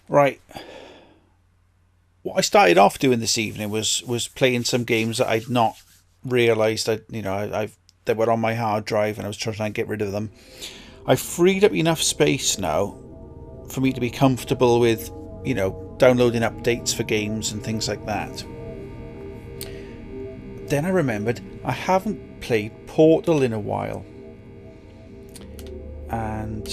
Right. What I started off doing this evening was playing some games that I'd not realised they were on my hard drive, and I was trying to get rid of them. I've freed up enough space now for me to be comfortable with, downloading updates for games and things like that. Then I remembered I haven't played p0rtal in a while. And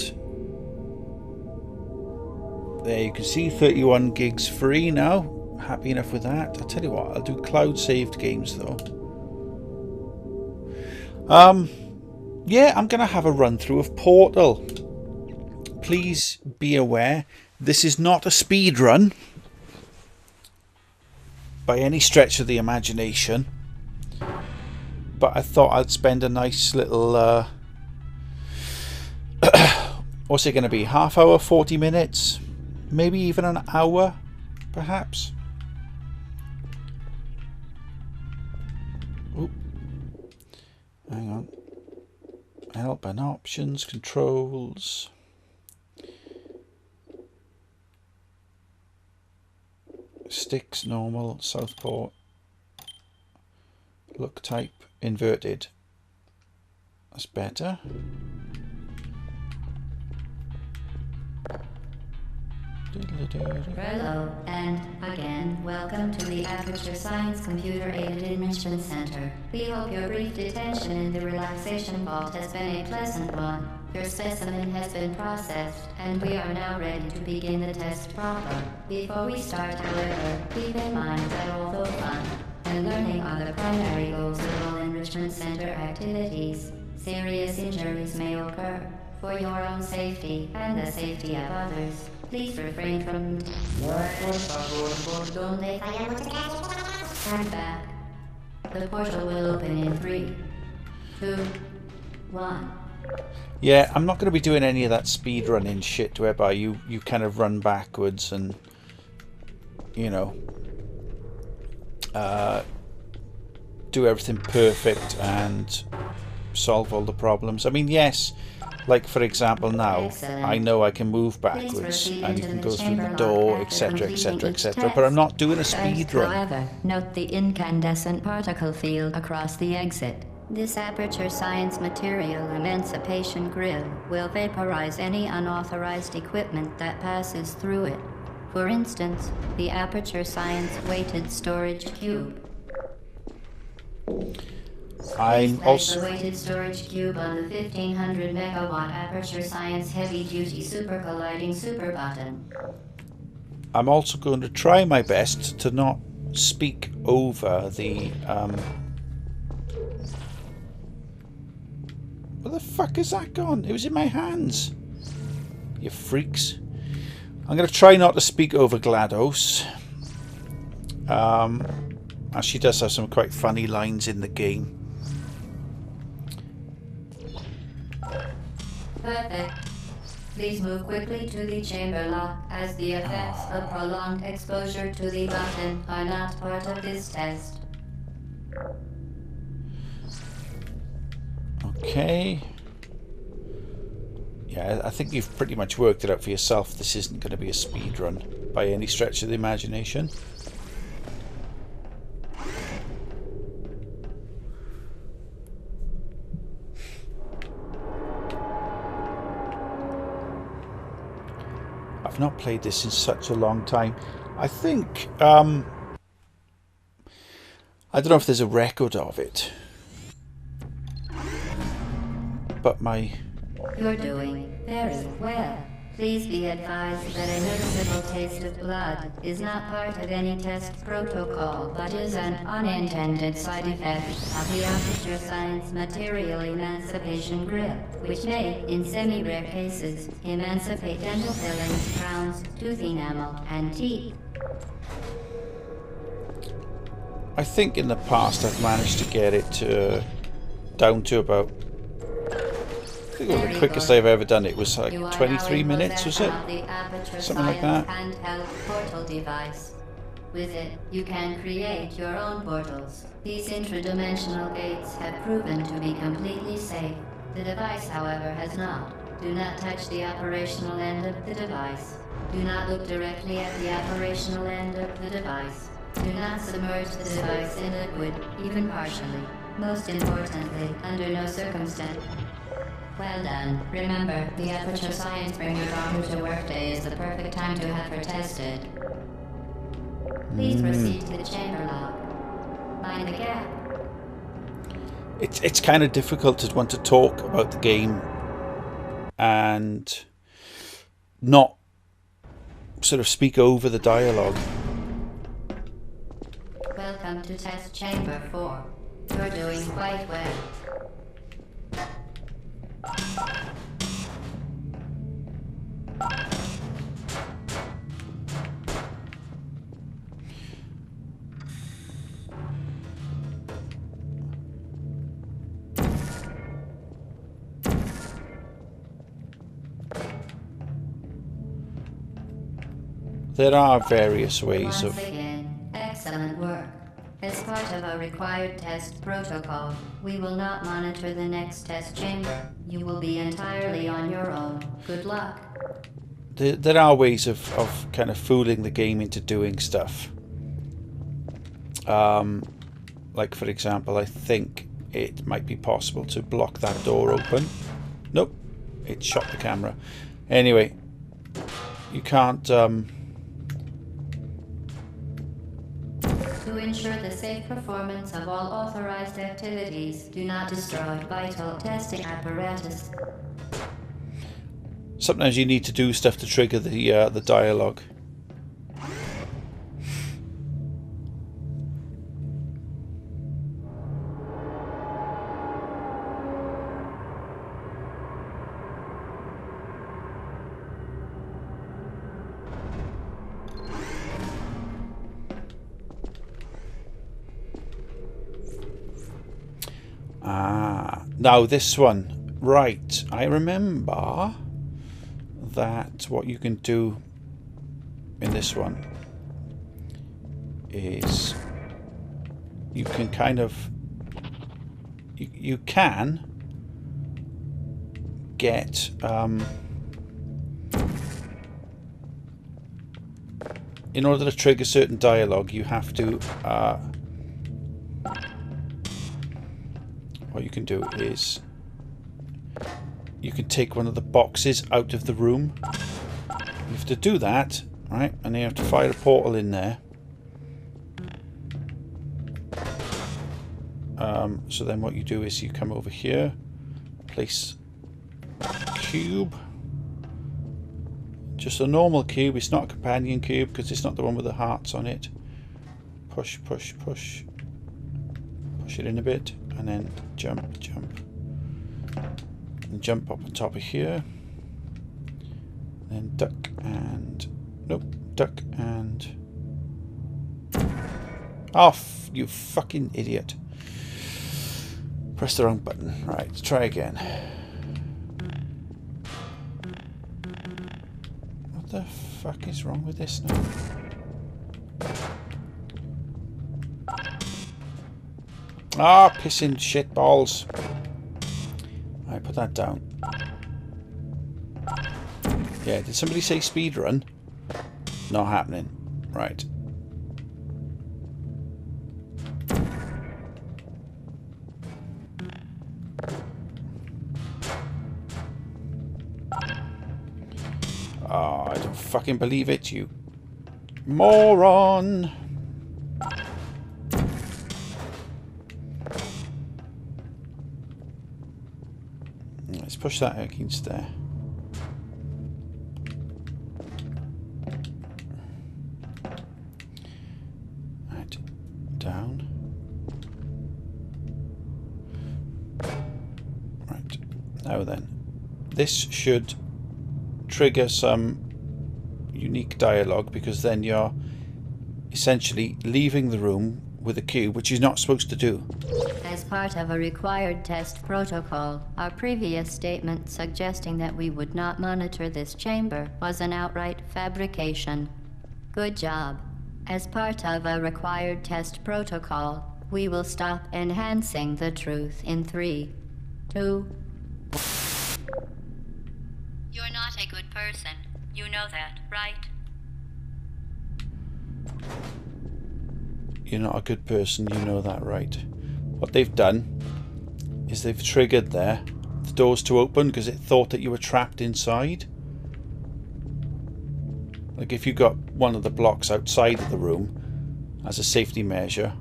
there you can see 31 gigs free now. Happy enough with that. I'll tell you what, I'll do cloud saved games though. Yeah, I'm going to have a run through of p0rtal. Please be aware, this is not a speed run by any stretch of the imagination. But I thought I'd spend a nice little... what's it going to be? Half hour, 40 minutes? Maybe even an hour, perhaps? Oop. Hang on. Help and options, controls. Sticks, normal, southpaw. Look type, inverted. That's better. Hello, and again, welcome to the Aperture Science Computer Aided Enrichment Center. We hope your brief detention in the relaxation vault has been a pleasant one. Your specimen has been processed, and we are now ready to begin the test proper. Before we start, however, keep in mind that although fun and learning are the primary goals of all enrichment center activities, serious injuries may occur. For your own safety and the safety of others, please refrain from... Stand back. The portal will open in 3, 2, 1. Yeah, I'm not going to be doing any of that speed running shit whereby you kind of run backwards and, do everything perfect and solve all the problems. I mean, yes, like for example now, Excellent. I know I can move backwards and you can go through the door, etc, etc, etc, but I'm not doing a speed run. However, note the incandescent particle field across the exit. This Aperture Science Material Emancipation Grill will vaporize any unauthorized equipment that passes through it. For instance, the Aperture Science Weighted Storage Cube. I'm also... the weighted storage cube on the 1500 megawatt Aperture Science Heavy Duty Super Colliding Super Button. I'm also going to try my best to not speak over the... Where the fuck is that gone? It was in my hands. You freaks. I'm going to try not to speak over GLaDOS. And she does have some quite funny lines in the game. Perfect. Please move quickly to the chamber lock, as the effects of prolonged exposure to the button are not part of this test. Okay. Yeah, I think you've pretty much worked it out for yourself. This isn't going to be a speed run by any stretch of the imagination. I've not played this in such a long time. I think I don't know if there's a record of it, but You're doing very well. Please be advised that a noticeable taste of blood is not part of any test protocol, but is an unintended side effect of the Aperture Science Material Emancipation Grill, which may, in semi-rare cases, emancipate dental fillings, crowns, tooth enamel, and teeth. I think in the past I've managed to get it down to about... I think the quickest I've ever done it was like 23 minutes, was it? Something like that. Handheld portal device. With it, you can create your own portals. These intradimensional gates have proven to be completely safe. The device, however, has not. Do not touch the operational end of the device. Do not look directly at the operational end of the device. Do not submerge the device in liquid, even partially. Most importantly, under no circumstance. Well done. Remember, the Aperture Science Bring Your Daughter to Work Day is the perfect time to have her tested. Please proceed to the chamber log. Mind the gap. It's kind of difficult to want to talk about the game and not sort of speak over the dialogue. Welcome to Test Chamber 4. You're doing quite well. There are various ways of... Once again, excellent work. As part of a required test protocol, we will not monitor the next test chamber. You will be entirely on your own. Good luck. There are ways of kind of fooling the game into doing stuff. Like, for example, I think it might be possible to block that door open. Nope, it shot the camera. Anyway, you can't... To ensure the safe performance of all authorized activities, do not destroy vital testing apparatus. Sometimes you need to do stuff to trigger the dialogue. Now this one, right, I remember that what you can do in this one is you can kind of you can get in order to trigger certain dialogue you have to what you can do is you can take one of the boxes out of the room. You have to do that, right? And then you have to fire a portal in there. So then what you do is you come over here, place a cube. Just a normal cube. It's not a companion cube because it's not the one with the hearts on it. Push, push, push. Push it in a bit. And then jump, jump, and jump up on top of here. Then duck and nope, duck and off. You fucking idiot! Press the wrong button. Right, let's try again. What the fuck is wrong with this now? Ah, pissing shit balls. I put that down. Yeah, did somebody say speedrun? Not happening. Right. Oh, I don't fucking believe it, you moron. Let's push that against there. Right, down. Right, now then, this should trigger some unique dialogue because then you're essentially leaving the room with a cube, which you're not supposed to do. As part of a required test protocol, our previous statement suggesting that we would not monitor this chamber was an outright fabrication. Good job. As part of a required test protocol, we will stop enhancing the truth in 3, 2, You're not a good person. You know that, right? You're not a good person, you know that, right? What they've done is they've triggered there the doors to open because it thought that you were trapped inside. Like if you got one of the blocks outside of the room as a safety measure,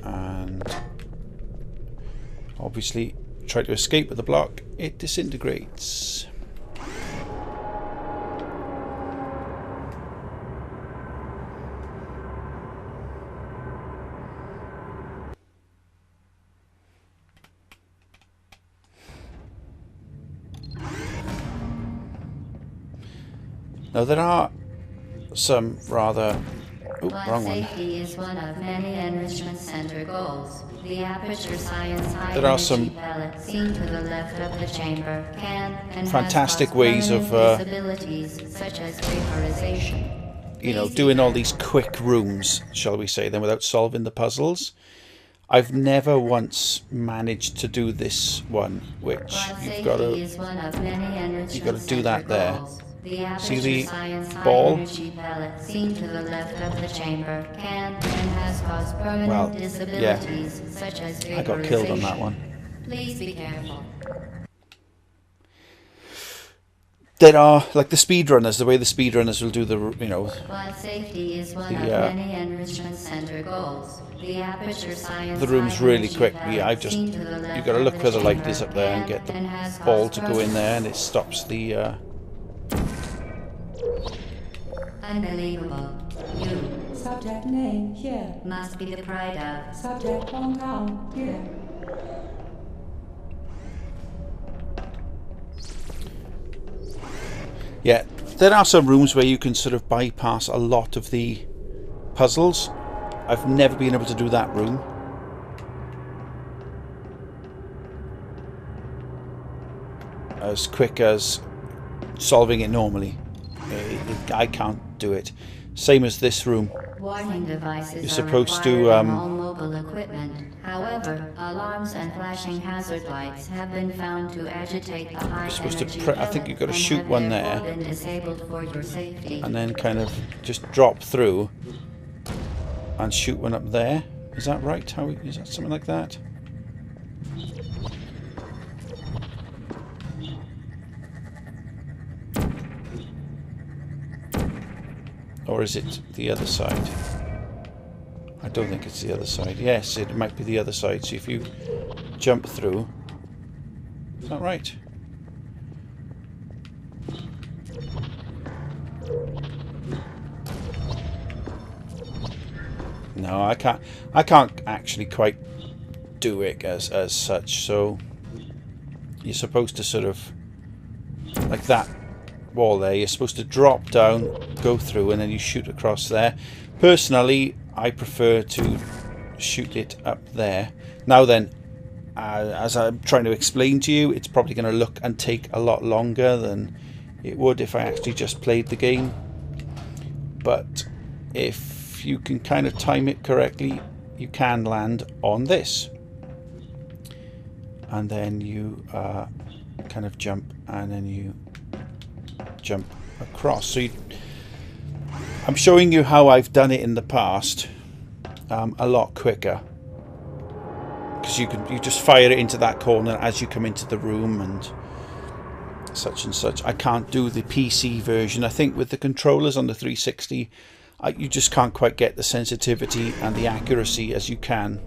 and obviously try to escape with the block, it disintegrates. Now there are some rather... Oh, wrong one. Safety is one of many enrichment center goals. The aperture science high There are some pellet seen to the left of the chamber can and fantastic ways of disabilities such as vaporization. You know, doing all these quick rooms, shall we say, then without solving the puzzles. I've never once managed to do this one, which you've got to do that there. See the ball? Well, yeah, I got killed on that one. Please be careful. There are, like the speedrunners, the way the speedrunners will do the, you know... While safety is one of many enrichment center goals, the room's really quick. Yeah, you've got to look where the light is up there and get the ball to go in there, and it stops the... Unbelievable. You. Subject name here. Must be the pride of. Subject hometown here. Yeah, there are some rooms where you can sort of bypass a lot of the puzzles. I've never been able to do that room. As quick as solving it normally. I can't do it. Same as this room. Warning devices You're supposed to all mobile equipment. However, alarms and flashing hazard lights have been found to agitate the high energy I think you've got to shoot one there, been disabled for your safety. and then kind of just drop through and shoot one up there. Is that right? How is that something like that? Or is it the other side? I don't think it's the other side. Yes, it might be the other side. So if you jump through... Is that right? No, I can't actually quite do it as such. So you're supposed to sort of... like that wall there, you're supposed to drop down, go through, and then you shoot across there. Personally, I prefer to shoot it up there. Now then, as I'm trying to explain to you, it's probably going to look and take a lot longer than it would if I actually just played the game. But if you can kind of time it correctly, you can land on this. And then you kind of jump, and then you jump across. So I'm showing you how I've done it in the past, a lot quicker, because you just fire it into that corner as you come into the room and such. I can't do the PC version. I think with the controllers on the 360, you just can't quite get the sensitivity and the accuracy as you can.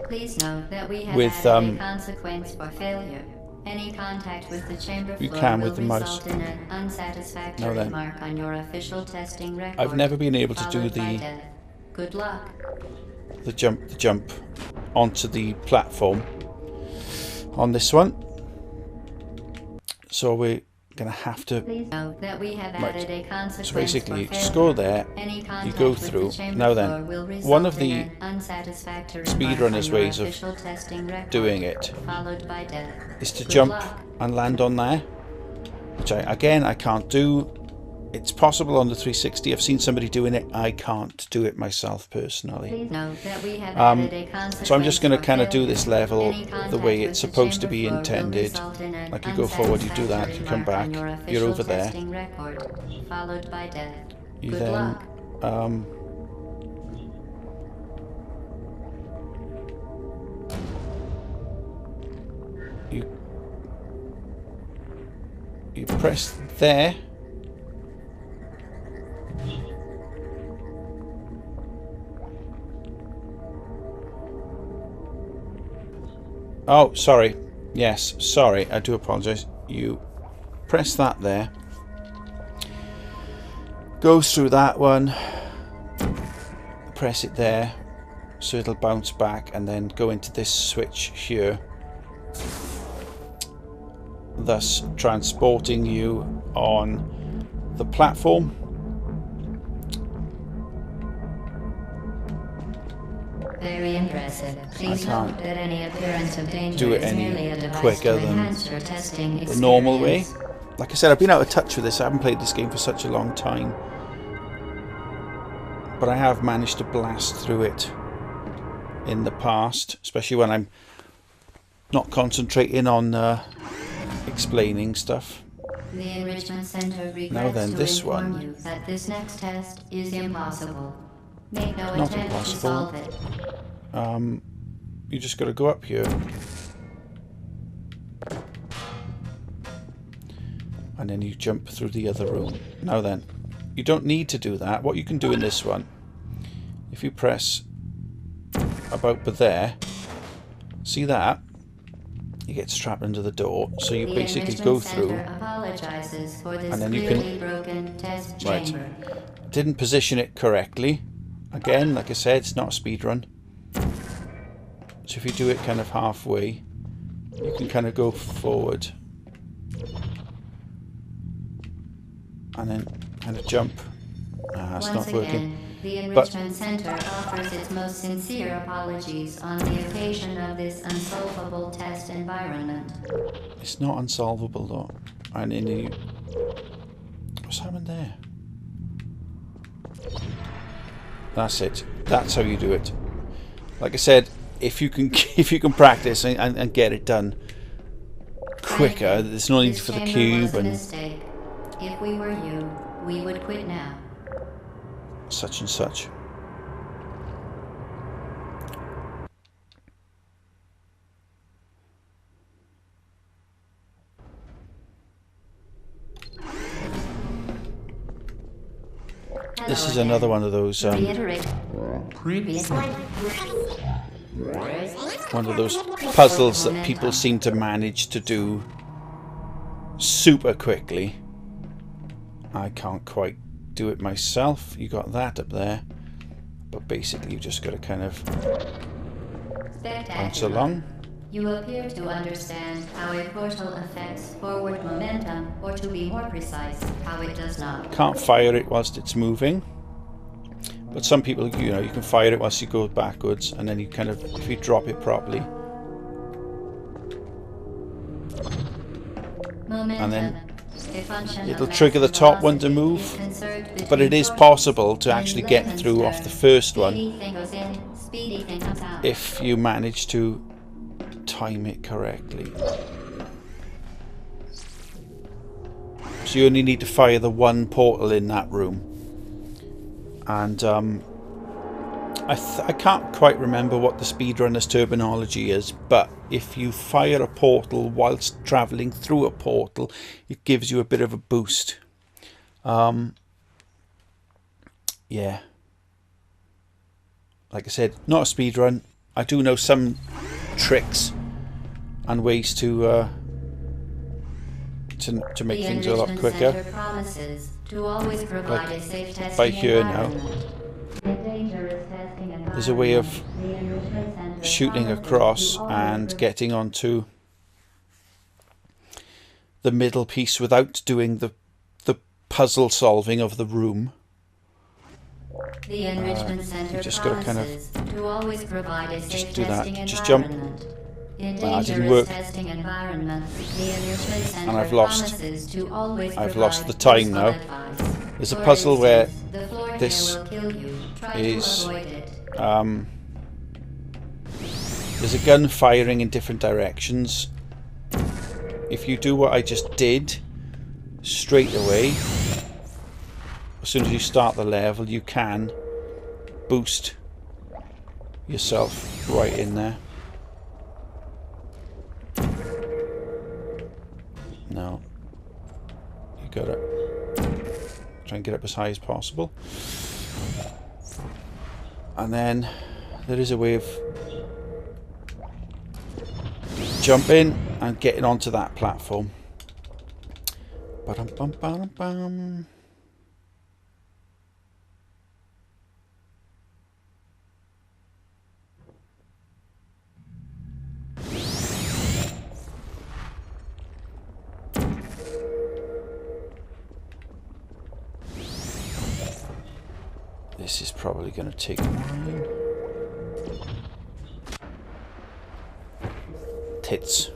Please note that we have with added a consequence for failure. Any contact with the chamber you floor can will with the mouse. result in an unsatisfactory mark on your official testing record. I've never been able to do Good luck. the jump onto the platform on this one. So we're going to have to... Please note that we have added a consequence. So basically, you for just failure. go there, Any you go contact with through. the chamber Now then, floor will result one of in the an unsatisfactory speedrunners' mark on your ways of official testing record, doing it followed by death. is to Good jump luck. and land on there, which I can't do. It's possible on the 360. I've seen somebody doing it. I can't do it myself personally. Please note that we have added a consequence So I'm just going to for kind of do failure. this level Any the contact way with it's the supposed to chamber be floor will intended. result in an Like you go forward, you do that, you come unsatisfactory back, mark on your you're official over there. testing record, followed by death. You Good then luck. you press there. Oh, sorry. Yes, sorry. I do apologise. You press that there. Goes through that one. Press it there. So it'll bounce back and then go into this switch here. Thus transporting you on the platform. Very impressive. Please note that any appearance of danger do it is any merely a device quicker to than enhance your testing experience. the normal way. Like I said, I've been out of touch with this. I haven't played this game for such a long time. But I have managed to blast through it in the past, especially when I'm not concentrating on explaining stuff. The Enrichment Center regrets Now then, to this inform one. you that this next test is impossible. Make no Not attempt to impossible. solve it. You just got to go up here. And then you jump through the other room. Now then, you don't need to do that. What you can do in this one, if you press about there, see that? You get strapped under the door. So you basically go through. And then you can. Broken test Right. chamber. Didn't position it correctly. Again, like I said, it's not a speed run. So if you do it kind of halfway, you can kind of go forward. And then kind of jump. It's not working. The Enrichment Center offers its most sincere apologies on the occasion of this unsolvable test environment. It's not unsolvable though. And in the... What's happened there? That's it. That's how you do it. Like I said, if you can practice and get it done quicker, there's no need for the cube and if we were you, we would quit now. Such and such. This is another one of those puzzles that people seem to manage to do super quickly. I can't quite do it myself. You got that up there, but basically you just got to kind of bounce along. You appear to understand how a portal affects forward momentum, or to be more precise, how it does not. Can't fire it whilst it's moving, but some people, you know, you can fire it whilst you go backwards, and then you kind of, if you drop it properly, and then it'll trigger the top one to move. But it is possible to actually get through off the first one if you manage to time it correctly. So you only need to fire the one portal in that room. And I can't quite remember what the speedrunner's terminology is, but if you fire a portal whilst travelling through a portal, it gives you a bit of a boost. Yeah. Like I said, not a speedrun. I do know some tricks and ways to make things a lot quicker. Like by here now. There's a way of shooting across and getting onto the middle piece without doing the puzzle solving of the room. The Enrichment Center just got to kind of just do that. Just jump. That didn't work. And I've lost the time now. There's a For puzzle where instance, the floor here this will kill you. Try is to avoid it. there's a gun firing in different directions. If you do what I just did, straight away, as soon as you start the level, you can boost yourself right in there. No. You gotta try and get up as high as possible. And then there is a way of jumping and getting onto that platform. Ba-dum-bum-ba-dum-bum. This is probably going to take a while. Tits.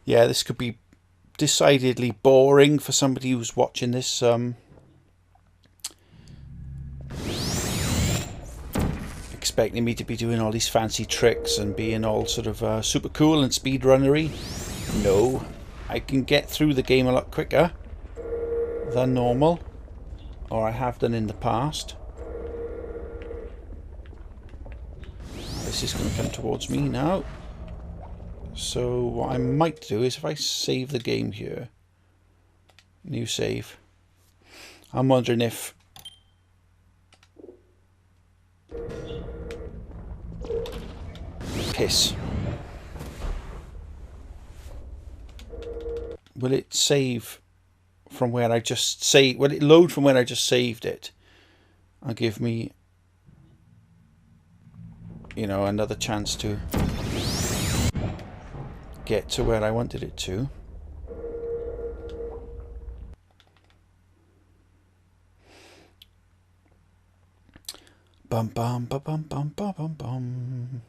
Yeah, this could be decidedly boring for somebody who's watching this. Expecting me to be doing all these fancy tricks and being all sort of super cool and speedrunnery. No, I can get through the game a lot quicker than normal, or I have done in the past. This is going to come towards me now. So what I might do is if I save the game here, new save, I'm wondering if piss. Will it save from where I just saved? Will it load from where I just saved it and give me, you know, another chance to get to where I wanted it to? Bum bum ba bum bum ba bum bum.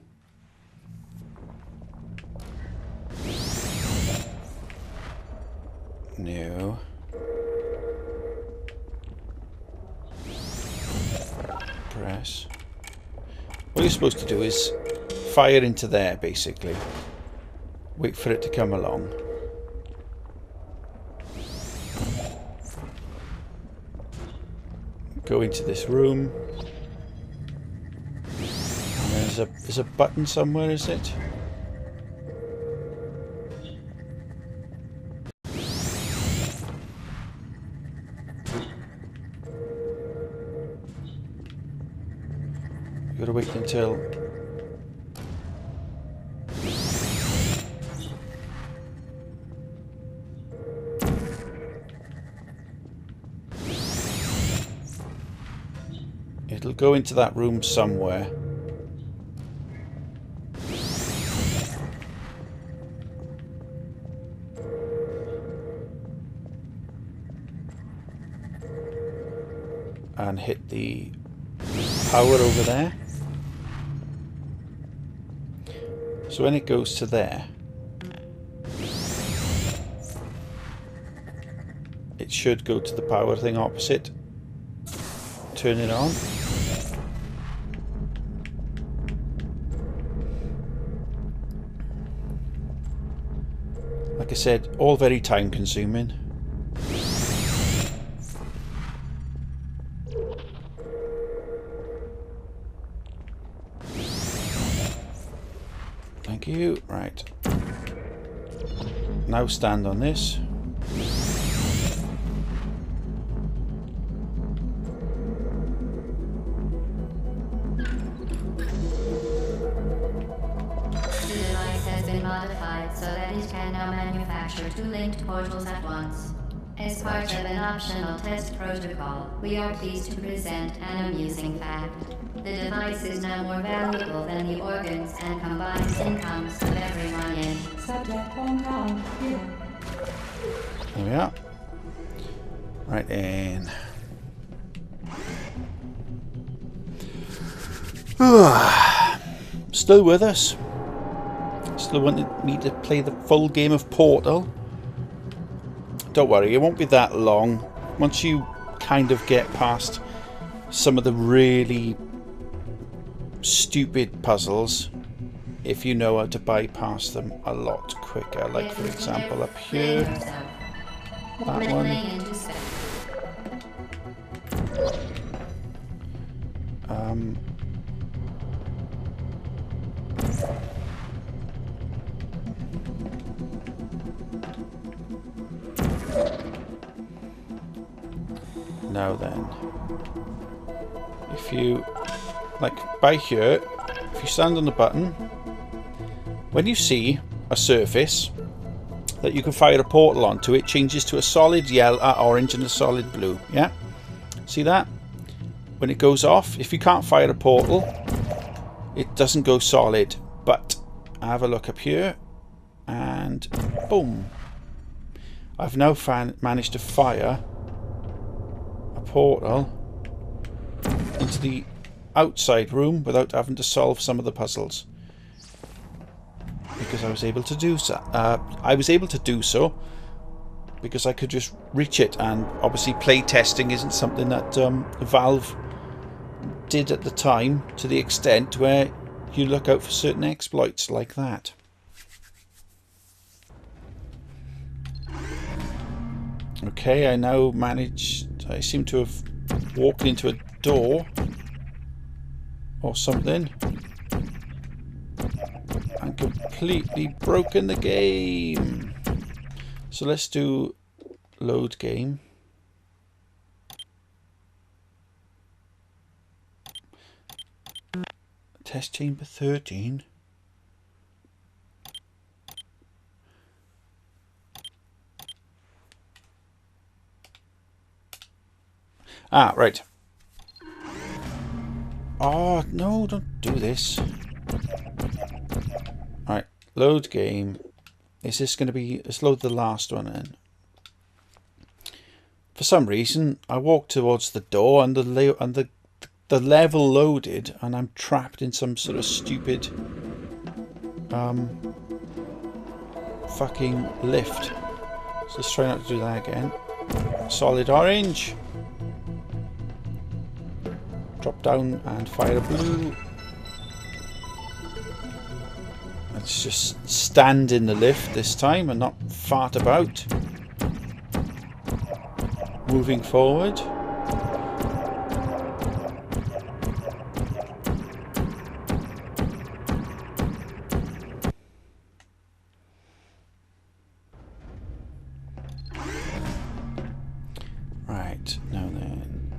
No. Press. What you're supposed to do is fire into there, basically. Wait for it to come along. Go into this room. And there's a button somewhere, is it? Gotta wait until it'll go into that room somewhere. And hit the power over there. So when it goes to there, it should go to the power thing opposite. Turn it on. Like I said, all very time consuming. Thank you. Right. Now stand on this. The device has been modified so that it can now manufacture 2 linked portals at once. As part of an optional test protocol, we are pleased to present an amusing fact. The device is now more valuable than the organs and combines incomes of everyone in. Subject p0rtal here. There we are. Right then. Still with us. Still wanted me to play the full game of p0rtal. Don't worry, it won't be that long. Once you kind of get past some of the really stupid puzzles, if you know how to bypass them a lot quicker. Like for example up here, that one. Now then, if you, like by here, if you stand on the button, when you see a surface that you can fire a portal onto, it changes to a solid yellow, orange and a solid blue. Yeah? See that? When it goes off, if you can't fire a portal, it doesn't go solid. But have a look up here and boom. I've now managed to fire a portal into the outside room without having to solve some of the puzzles, because I was able to do so. Because I could just reach it, and obviously play testing isn't something that Valve did at the time to the extent where you look out for certain exploits like that. Okay, I now managed, I seem to have walked into a door or something and completely broken the game. So let's do load game. Test chamber 13. Ah, right. Oh, no, don't do this. Alright, load game. Is this going to be... Let's load the last one in. For some reason, I walked towards the door and the level loaded, and I'm trapped in some sort of stupid fucking lift. So let's try not to do that again. Solid orange. Drop down and fire a blue. Let's just stand in the lift this time and not fart about. Moving forward. Right, now then.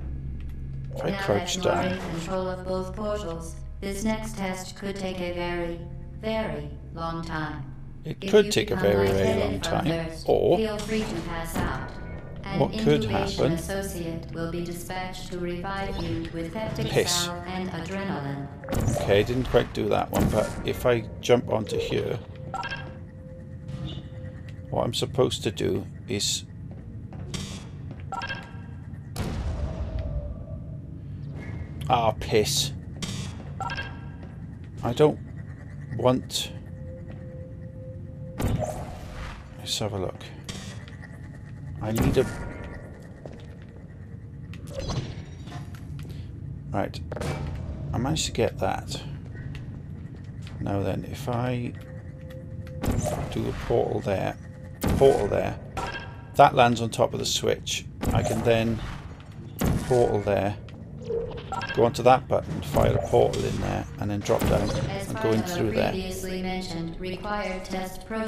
If I crouch down. Now that you are in control of both portals, this next test could take a very, very long time. It could take a very, very long time. Or feel free to pass out. what could happen? An associate will be dispatched to revive you with peptic Piss. salve and adrenaline. Okay, I didn't quite do that one, but if I jump onto here, what I'm supposed to do is piss. I don't want... Let's have a look. I need a... Right. I managed to get that. Now then, if I do a portal there, that lands on top of the switch. I can then portal there, go onto that button, fire a portal in there, and then drop down and go in through there.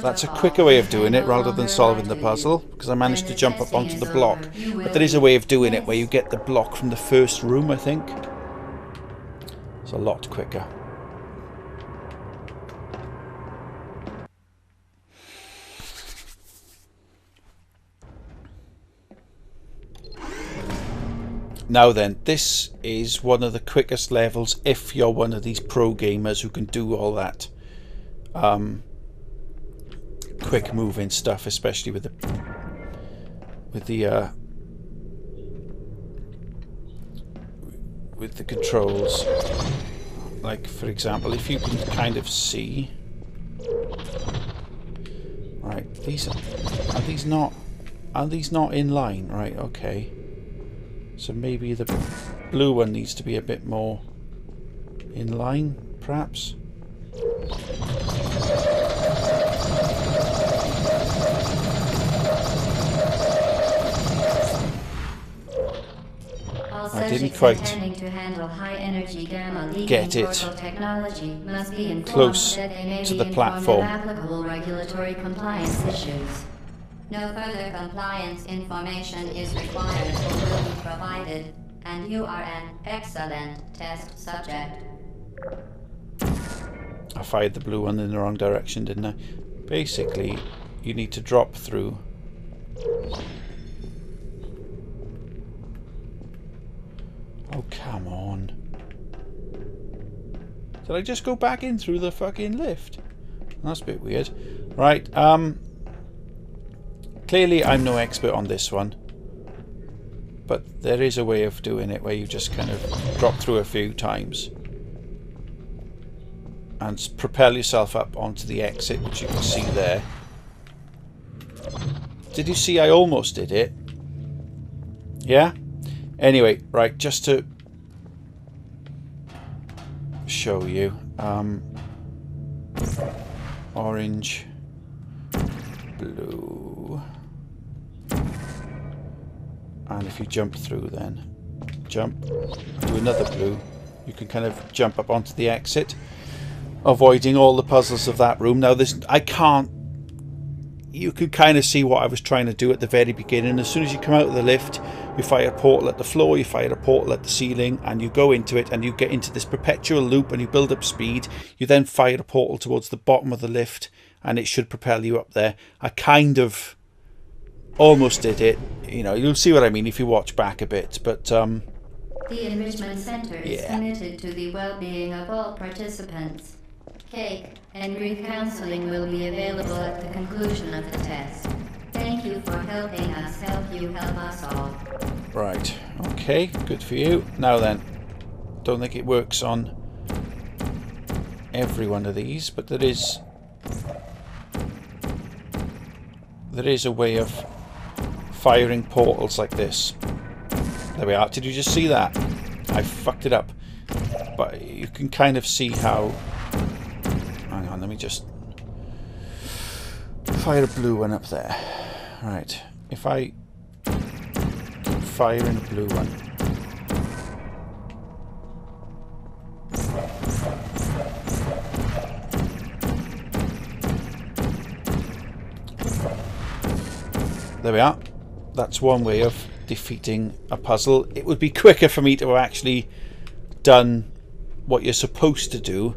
That's a quicker way of doing it rather than solving the puzzle, because I managed to jump up onto the block. But there is a way of doing it where you get the block from the first room, I think. It's a lot quicker. Now then, this is one of the quickest levels if you're one of these pro gamers who can do all that quick moving stuff, especially with the controls. Like, for example, if you can kind of see, right, are these not in line? Right, okay. So maybe the blue one needs to be a bit more in line, perhaps. I didn't quite get it close to the platform. No further compliance information is required or will be provided, and you are an excellent test subject. I fired the blue one in the wrong direction, didn't I? Basically, you need to drop through. Oh, come on. Did I just go back in through the fucking lift? That's a bit weird. Right, clearly I'm no expert on this one, but there is a way of doing it where you just kind of drop through a few times and propel yourself up onto the exit, which you can see there. Did you see I almost did it? Yeah? Anyway, right, just to show you, orange, blue, and if you jump through, then jump, do another blue, you can kind of jump up onto the exit, avoiding all the puzzles of that room. Now this, you could kind of see what I was trying to do at the very beginning. As soon as you come out of the lift, you fire a portal at the floor, you fire a portal at the ceiling, and you go into it and you get into this perpetual loop and you build up speed. You then fire a portal towards the bottom of the lift and it should propel you up there. I kind of almost did it. You know, you'll see what I mean if you watch back a bit, but the Enrichment Center is committed to the well-being of all participants. Cake and grief counseling will be available at the conclusion of the test. Thank you for helping us help you help us all. Right, okay, good for you. Now then, don't think it works on every one of these, but there is a way of firing portals like this. There we are. Did you just see that? I fucked it up. But you can kind of see how... Hang on, let me just fire a blue one up there. Right. If I keep firing a blue one... There we are. That's one way of defeating a puzzle. It would be quicker for me to have actually done what you're supposed to do,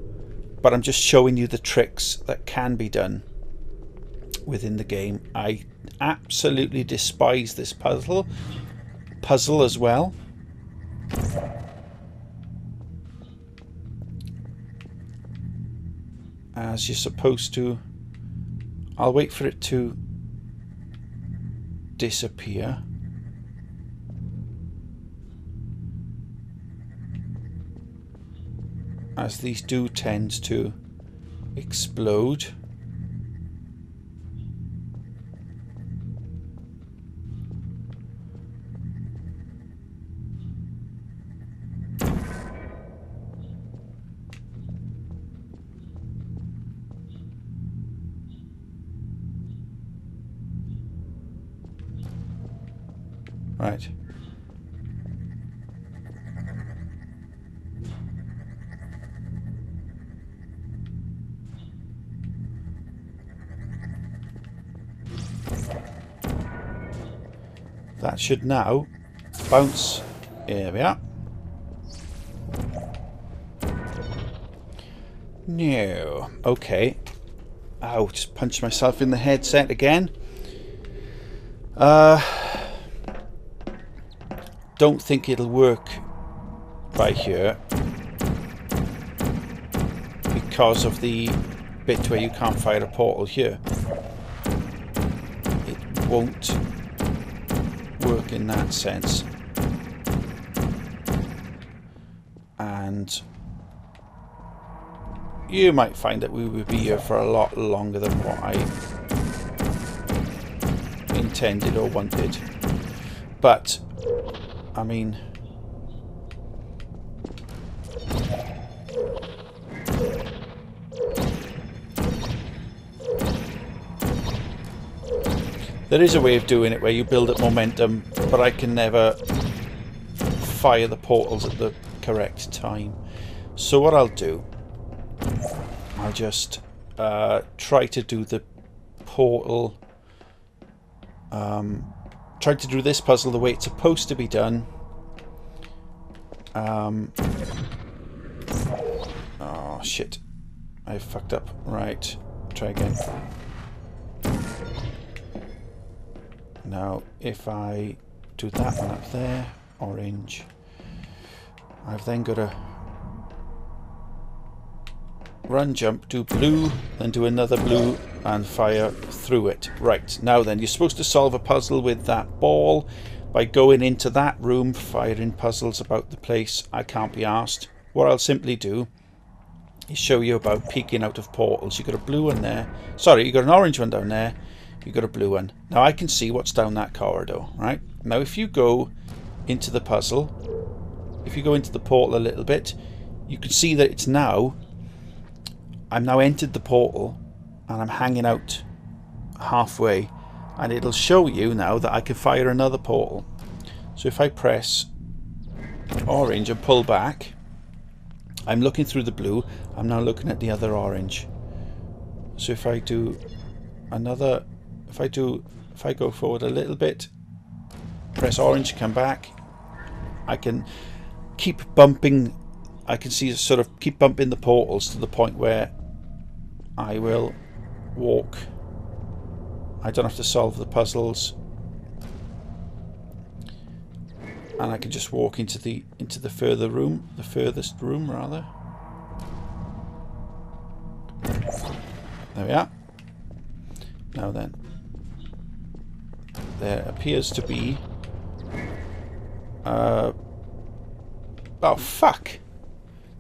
but I'm just showing you the tricks that can be done within the game. I absolutely despise this puzzle as well. As you're supposed to... I'll wait for it to disappear. As these do tend to explode. Right. That should now bounce. Here we are. No. Okay. Ow, just punched myself in the headset again. don't think it'll work by here because of the bit where you can't fire a portal here. It won't work in that sense. And you might find that we would be here for a lot longer than what I intended or wanted. But, I mean, there is a way of doing it where you build up momentum, but I can never fire the portals at the correct time. So what I'll do, I'll just try to do the portal, try to do this puzzle the way it's supposed to be done. Oh shit, I fucked up. Right, try again. Now if I do that one up there, orange, I've then got to run, jump, do blue, then do another blue and fire through it. Right, now then, you're supposed to solve a puzzle with that ball by going into that room, firing puzzles about the place. I can't be arsed. What I'll simply do is show you about peeking out of portals. You've got a blue one there. Sorry, you've got an orange one down there. You've got a blue one. Now I can see what's down that corridor, right? Now if you go into the puzzle, if you go into the portal a little bit, you can see that it's now, I'm now entered the portal and I'm hanging out halfway, and it'll show you now that I can fire another portal. So if I press orange and pull back, I'm looking through the blue, I'm now looking at the other orange. So if I do another, if I go forward a little bit, press orange, come back, I can keep bumping, I can see sort of keep bumping the portals to the point where I will walk. I don't have to solve the puzzles, and I can just walk into the further room, the furthest room rather. There we are. Now then, there appears to be oh fuck!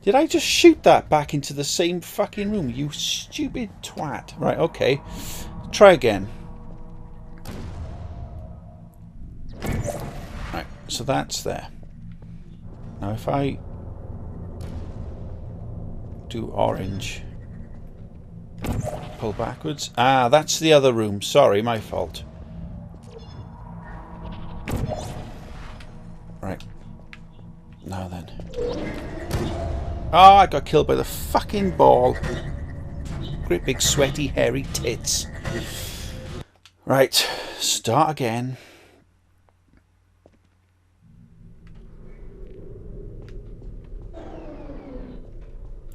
Did I just shoot that back into the same fucking room? You stupid twat. Right, okay. Try again. Right, so that's there. Now if I do orange, pull backwards. Ah, that's the other room. Sorry, my fault. Right. Now then. Oh, I got killed by the fucking ball. Great big sweaty hairy tits. Right, start again.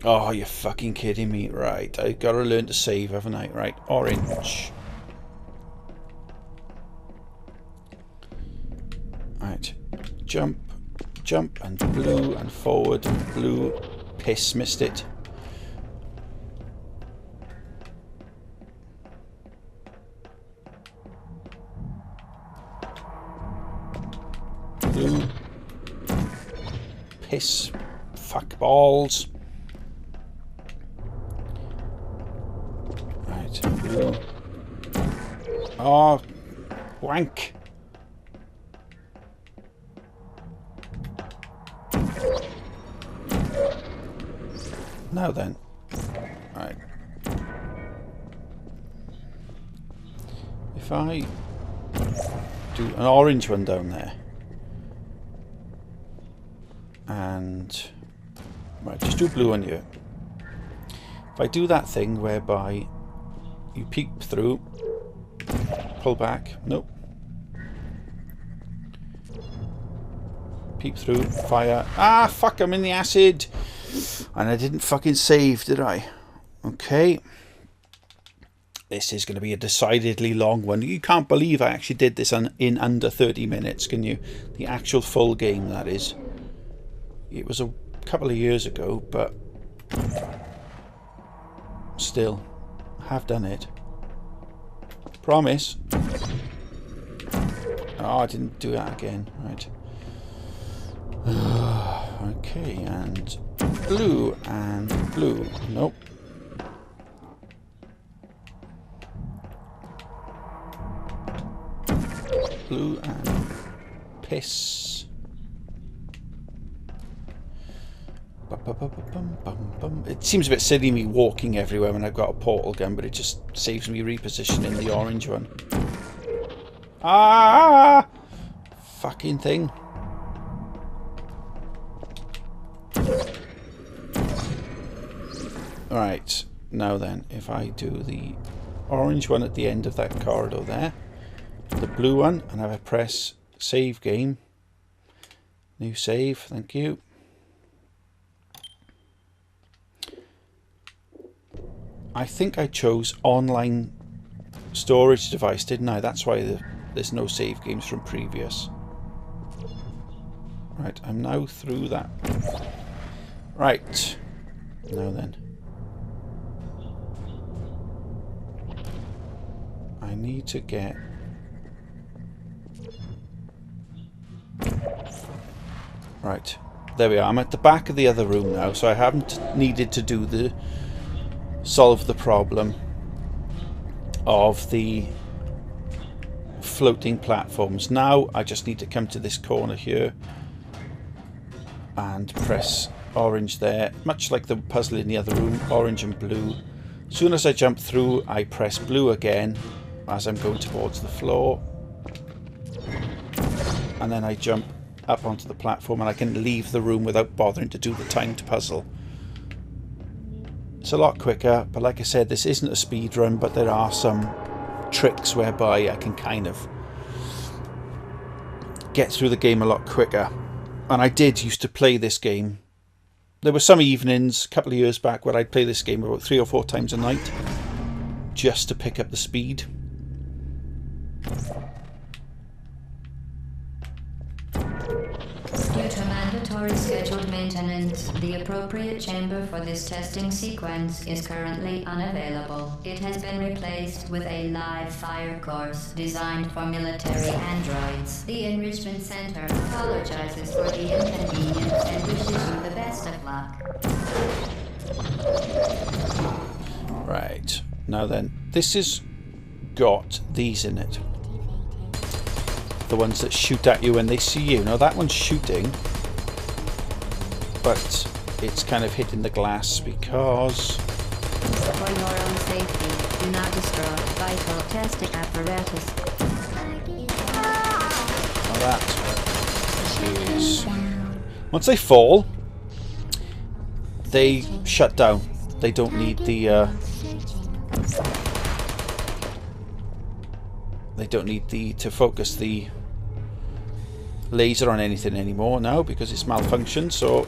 Oh, you're fucking kidding me. Right, I've got to learn to save, haven't I? Right, orange. Right, jump, jump, and blue, and forward, and blue. Piss, missed it. Blue. Piss. Fuck balls. Right, blue. Oh, wank. Now then, right. If I do an orange one down there, and right, just do blue on you. If I do that thing whereby you peek through, pull back, nope. Peek through, fire. Ah, fuck! I'm in the acid. And I didn't fucking save, did I? Okay. this is going to be a decidedly long one. You can't believe I actually did this in under 30 minutes, can you? The actual full game, that is. It was a couple of years ago, but still, I have done it. Promise. Oh, I didn't do that again. Right. Okay, and blue and blue. Nope. Blue and piss. It seems a bit silly me walking everywhere when I've got a portal gun, but it just saves me repositioning the orange one. Ah! Fucking thing. Right, now then, if I do the orange one at the end of that corridor there, the blue one, and I press save game. New save, thank you. I think I chose online storage device, didn't I? That's why there's no save games from previous. Right, I'm now through that. Right, now then. I need to get... Right, there we are. I'm at the back of the other room now, so I haven't needed to do the... solve the problem of the floating platforms. Now I just need to come to this corner here and press orange there, much like the puzzle in the other room, orange and blue. As soon as I jump through, I press blue again as I'm going towards the floor, and then I jump up onto the platform and I can leave the room without bothering to do the timed puzzle. It's a lot quicker, but like I said, this isn't a speed run, but there are some tricks whereby I can kind of get through the game a lot quicker. And I did used to play this game. There were some evenings a couple of years back where I'd play this game about 3 or 4 times a night just to pick up the speed. Due to mandatory scheduled maintenance, the appropriate chamber for this testing sequence is currently unavailable. It has been replaced with a live fire course designed for military androids. The Enrichment Center apologizes for the inconvenience and wishes you the best of luck. Right, now then, this has got these in it. The ones that shoot at you when they see you. Now that one's shooting, but it's kind of hitting the glass because... For your own safety, do not destroy vital testing apparatus. Now that is... Once they fall, they shut down. They don't need the... They don't need to focus the laser on anything anymore now because it's malfunctioned. So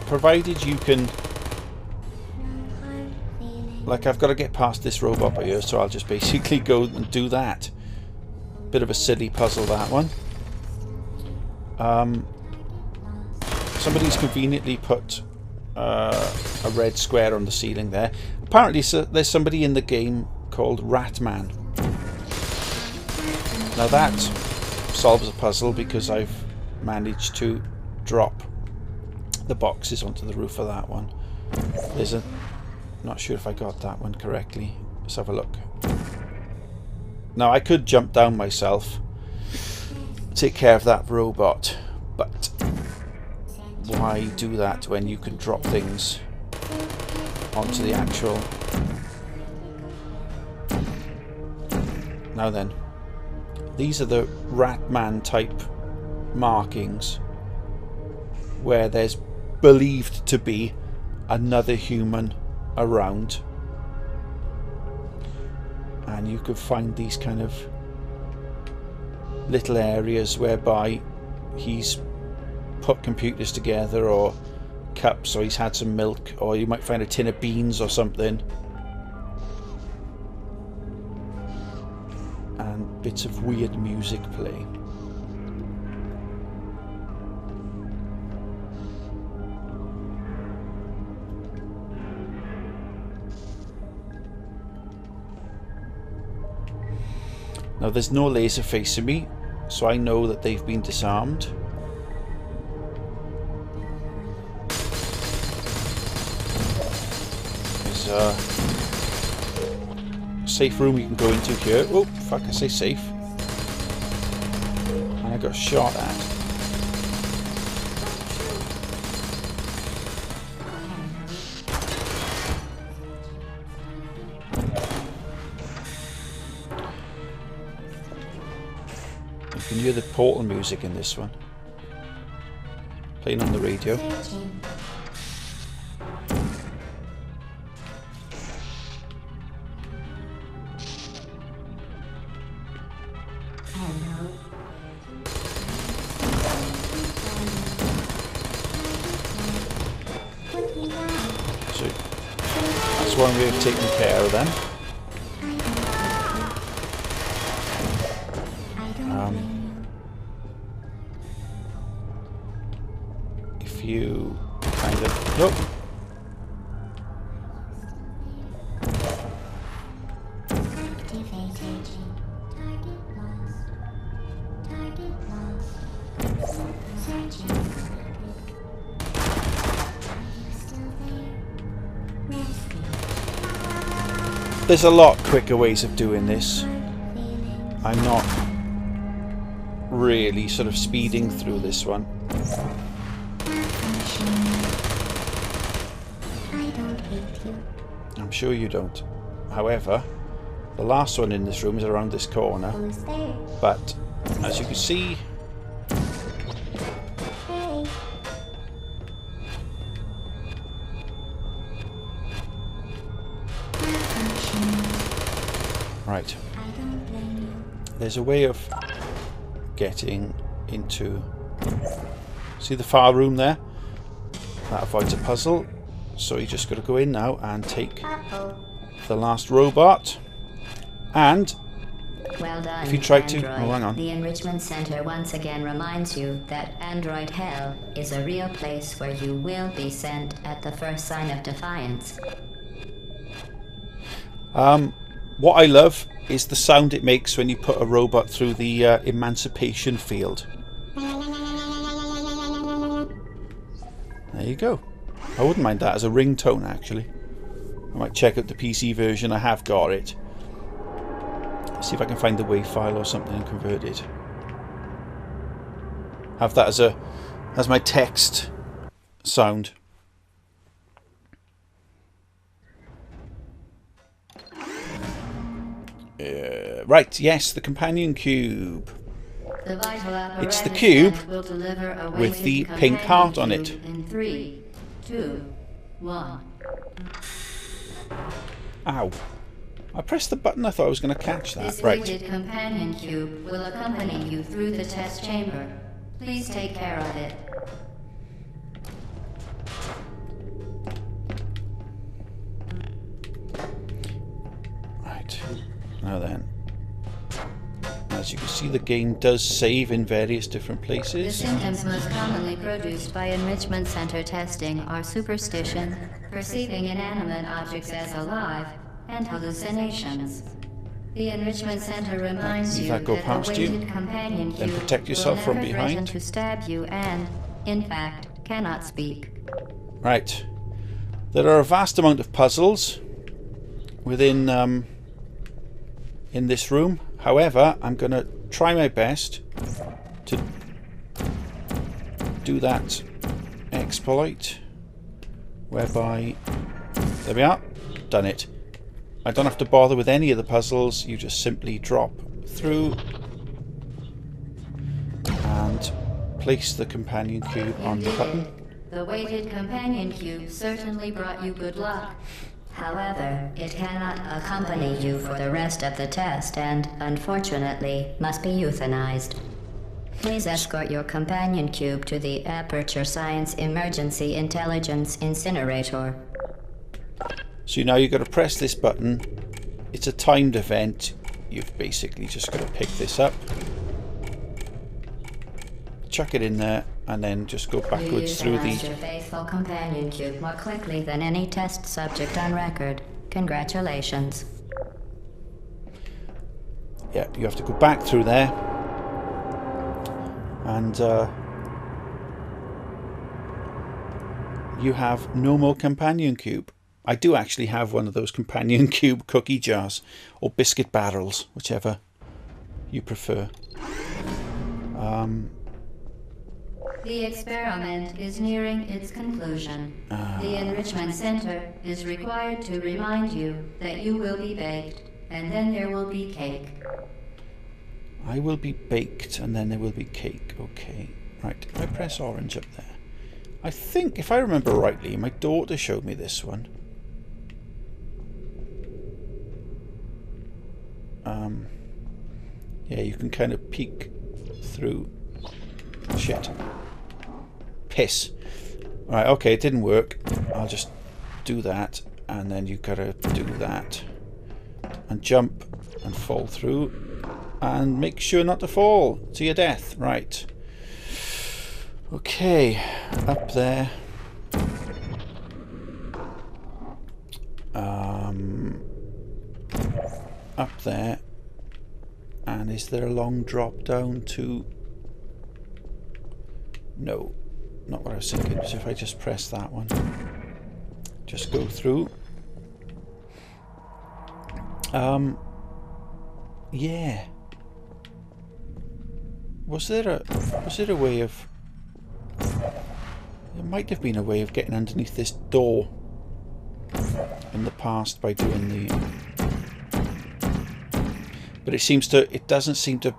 provided you can, like, I've got to get past this robot by here, so I'll just basically go and do that. Bit of a silly puzzle, that one. Somebody's conveniently put a red square on the ceiling there. Apparently there's somebody in the game called Ratman. Now that solves a puzzle because I've managed to drop the boxes onto the roof of that one. There's a... Not sure if I got that one correctly. Let's have a look. Now I could jump down myself, take care of that robot, but why do that when you can drop things onto the actual... Now then. These are the Ratman type markings where there's believed to be another human around, and you could find these kind of little areas whereby he's put computers together or cups, or he's had some milk, or you might find a tin of beans or something. bits of weird music play. Now there's no laser facing me, so I know that they've been disarmed. There's a safe room you can go into here. Oh, fuck, I say safe. And I got shot at. You can hear the Portal music in this one. Playing on the radio. So that's one way of taking care of them. If you kind of nope. There's a lot quicker ways of doing this. I'm not really sort of speeding through this one. I'm sure you don't. However, the last one in this room is around this corner. But as you can see, right, there's a way of getting into, see the far room there? That avoids a puzzle, so you just got to go in now and take the last robot, and well done, if you try to, Android. oh hang on, the Enrichment Center once again reminds you that Android Hell is a real place where you will be sent at the first sign of defiance. what I love is the sound it makes when you put a robot through the emancipation field. There you go. I wouldn't mind that as a ringtone, actually. I might check out the PC version. I have got it. See if I can find the WAV file or something and convert it. Have that as my text sound. Right, yes, the companion cube. It's the cube with the pink heart on it. In 3, 2, 1. Ow. I pressed the button, I thought I was going to catch that. This Right. weighted companion cube will accompany you through the test chamber. Please take care of it. Right. Now then. As you can see, the game does save in various different The places. symptoms most commonly produced by Enrichment Center testing are superstition, perceiving inanimate objects as alive, and hallucinations. The Enrichment Center reminds Leave you that go that past the you, weighted companion then cube protect yourself will from never behind. threaten to stab you and, in fact, cannot speak. Right. There are a vast amount of puzzles within in this room. However, I'm going to try my best to do that exploit whereby, there we are, done it. I don't have to bother with any of the puzzles, you just simply drop through and place the companion cube on the button. The weighted companion cube certainly brought you good luck. However, it cannot accompany you for the rest of the test and, unfortunately, must be euthanized. Please escort your companion cube to the Aperture Science Emergency Intelligence Incinerator. So now you've got to press this button. It's a timed event. you've basically just got to pick this up, chuck it in there, and then just go backwards through the... your faithful companion cube more quickly than any test subject on record. Congratulations. Yeah, you have to go back through there, and you have no more companion cube. I do actually have one of those companion cube cookie jars, or biscuit barrels, whichever you prefer. The experiment is nearing its conclusion. The Enrichment Center is required to remind you that you will be baked, and then there will be cake. I will be baked, and then there will be cake. Okay. Right, I press orange up there. I think, if I remember rightly, my daughter showed me this one. Yeah, you can kind of peek through. Shit. Piss. Right, okay, it didn't work. I'll just do that, and then you gotta do that. And jump, and fall through. And make sure not to fall to your death. Right. Okay, up there. Up there. And is there a long drop down to... No, not what I was thinking. So if I just press that one, just go through. Yeah. Was there a way of... There might have been a way of getting underneath this door in the past by doing the... But it doesn't seem to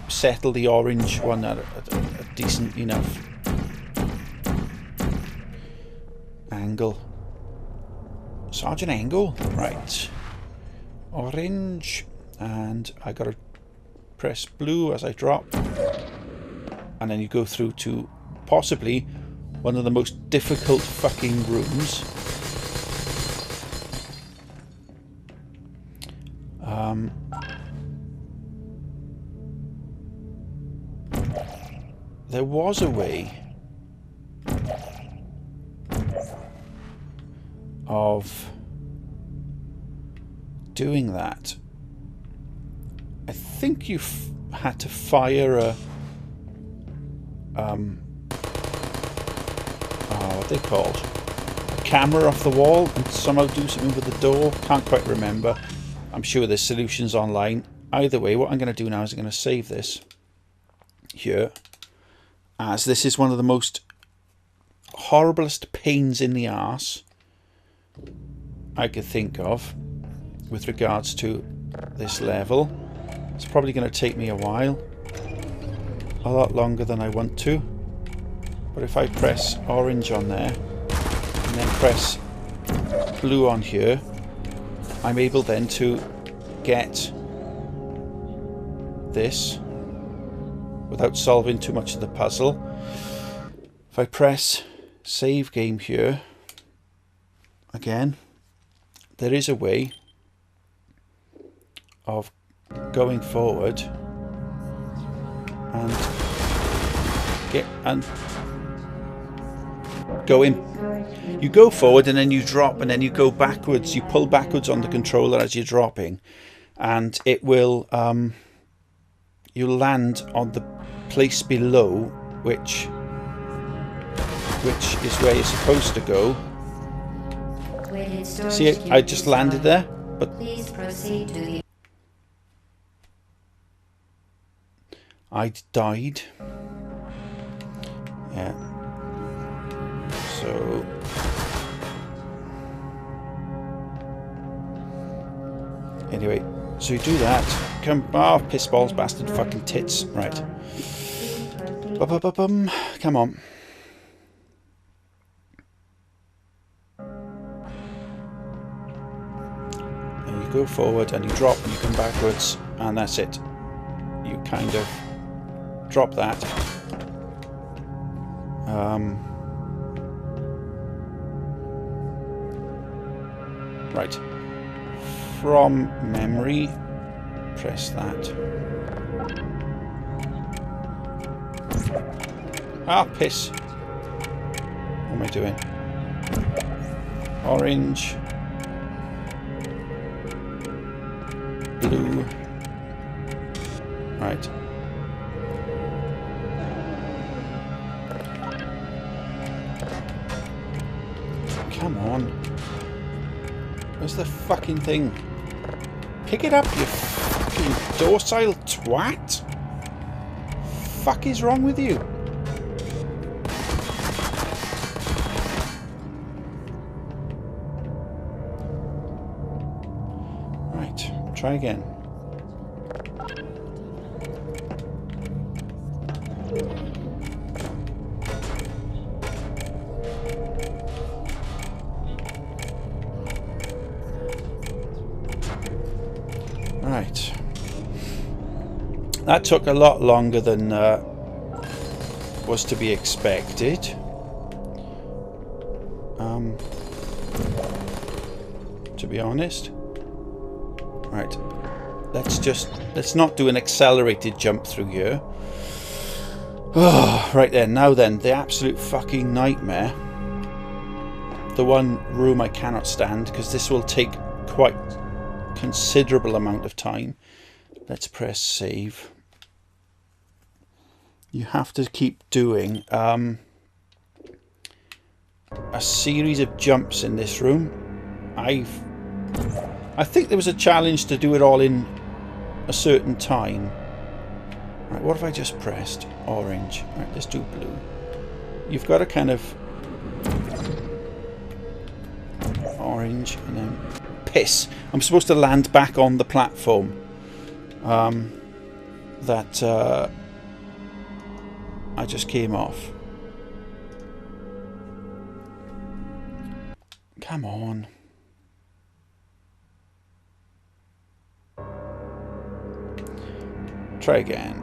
settle the orange one at a decent enough angle. Sergeant Angle, right. Orange, and I gotta press blue as I drop, and then you go through to possibly one of the most difficult fucking rooms. There was a way of doing that. I think you had to fire a what they called, a camera off the wall and somehow do something with the door. Can't quite remember. I'm sure there's solutions online. Either way, what I'm going to do now is I'm going to save this here, as this is one of the most horriblest pains in the arse I could think of with regards to this level. It's probably going to take me a while, a lot longer than I want to, but if I press orange on there and then press blue on here, I'm able then to get this without solving too much of the puzzle. If I press save game here again, there is a way of going forward and go in. You go forward and then you drop, and then you go backwards. You pull backwards on the controller as you're dropping, and it will you'll land on the place below, which is where you're supposed to go. See, I just landed there, but please proceed to the... I died. Yeah. So anyway, so you do that. Come, oh, piss balls, bastard, fucking tits. Right. Come on. And you go forward and you drop and you come backwards, and that's it. You kind of drop that. Right. From memory, press that. Ah, piss. What am I doing? Orange. Blue. Right. Come on. Where's the fucking thing? Pick it up, you fucking docile twat! Fuck is wrong with you? Right, try again. Right. That took a lot longer than was to be expected. To be honest. Right. Let's not do an accelerated jump through here. Oh, right then. Now then, the absolute fucking nightmare. The one room I cannot stand, because this will take quite considerable amount of time. Let's press save. You have to keep doing a series of jumps in this room. I think there was a challenge to do it all in a certain time. Right, what have I just pressed? Orange. Right, let's do blue. You've got to kind of orange and then piss. I'm supposed to land back on the platform that I just came off. Come on. Try again.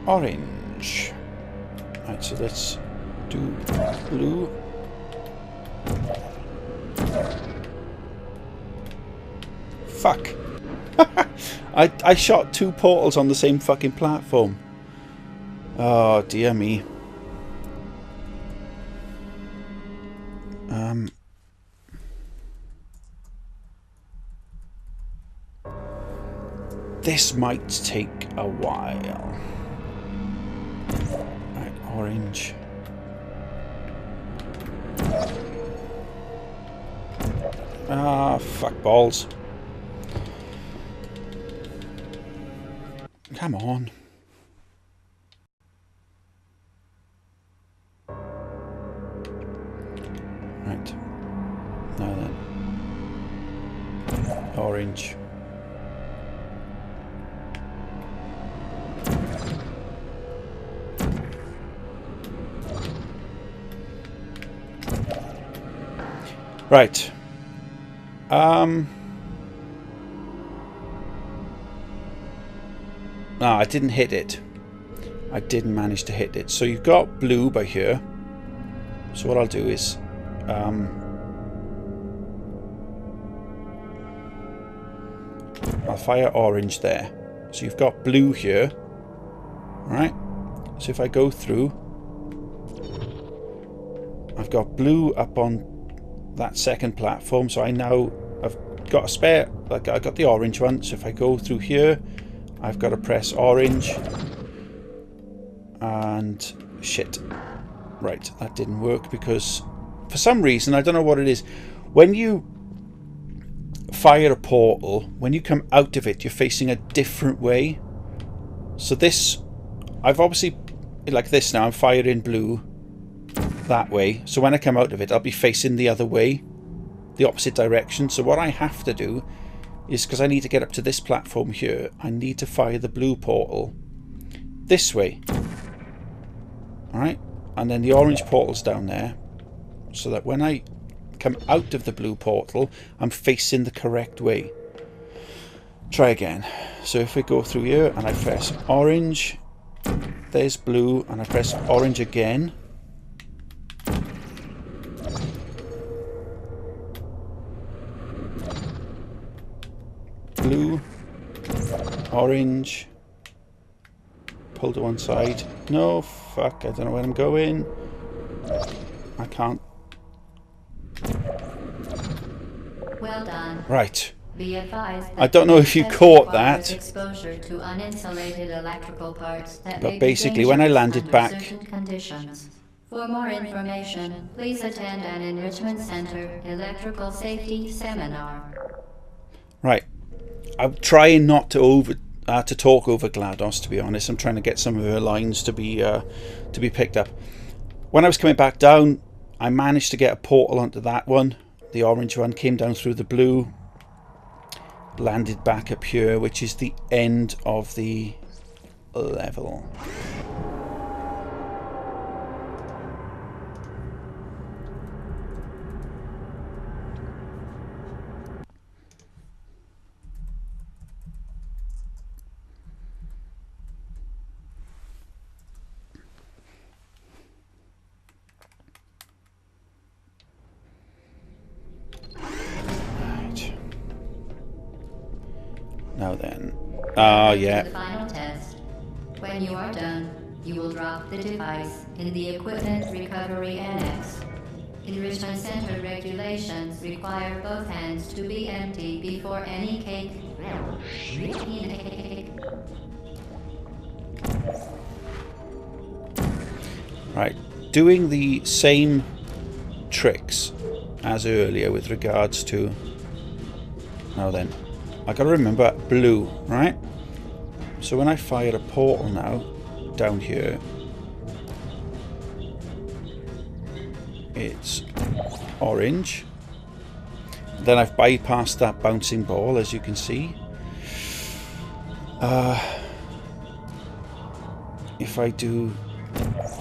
Orange. Right, so let's do blue. Fuck. I shot 2 portals on the same fucking platform. Oh dear me. This might take a while. Right, orange. Ah, fuck balls. Come on. Right. Now then. Orange. Right. No, I didn't hit it. I didn't manage to hit it. So you've got blue by here. So what I'll do is I'll fire orange there. So you've got blue here. Alright. So if I go through, I've got blue up on that second platform. So I now I've got a spare, like I got the orange one. So if I go through here, I've got to press orange and shit. Right, that didn't work because for some reason, I don't know what it is. When you fire a portal, when you come out of it, you're facing a different way. So this, I've obviously, like this now, I'm firing blue that way. So when I come out of it, I'll be facing the other way, the opposite direction. So what I have to do is, because I need to get up to this platform here, I need to fire the blue portal this way. Alright, and then the orange portal's down there, so that when I come out of the blue portal, I'm facing the correct way. Try again. So if we go through here and I press orange, there's blue, and I press orange again. blue, orange, pull to one side. No, fuck, I don't know where I'm going. I can't. Well done. Right. Be advised I don't know if you caught that. Exposure to uninsulated electrical parts that But may basically, be when I dangerous landed under back, certain conditions. For more information, please attend an Enrichment Center Electrical Safety Seminar. right, I'm trying not to talk over GLaDOS. To be honest, I'm trying to get some of her lines to be picked up. When I was coming back down, I managed to get a portal onto that one, the orange one. Came down through the blue, landed back up here, which is the end of the level. Now then, yeah. The final test. When you are done, you will drop the device in the Equipment Recovery Annex. Enrichment Center regulations require both hands to be empty before any cake. Right, doing the same tricks as earlier with regards to. Now then, I gotta remember blue, right? So when I fire a portal now down here, it's orange. Then I've bypassed that bouncing ball, as you can see. If I do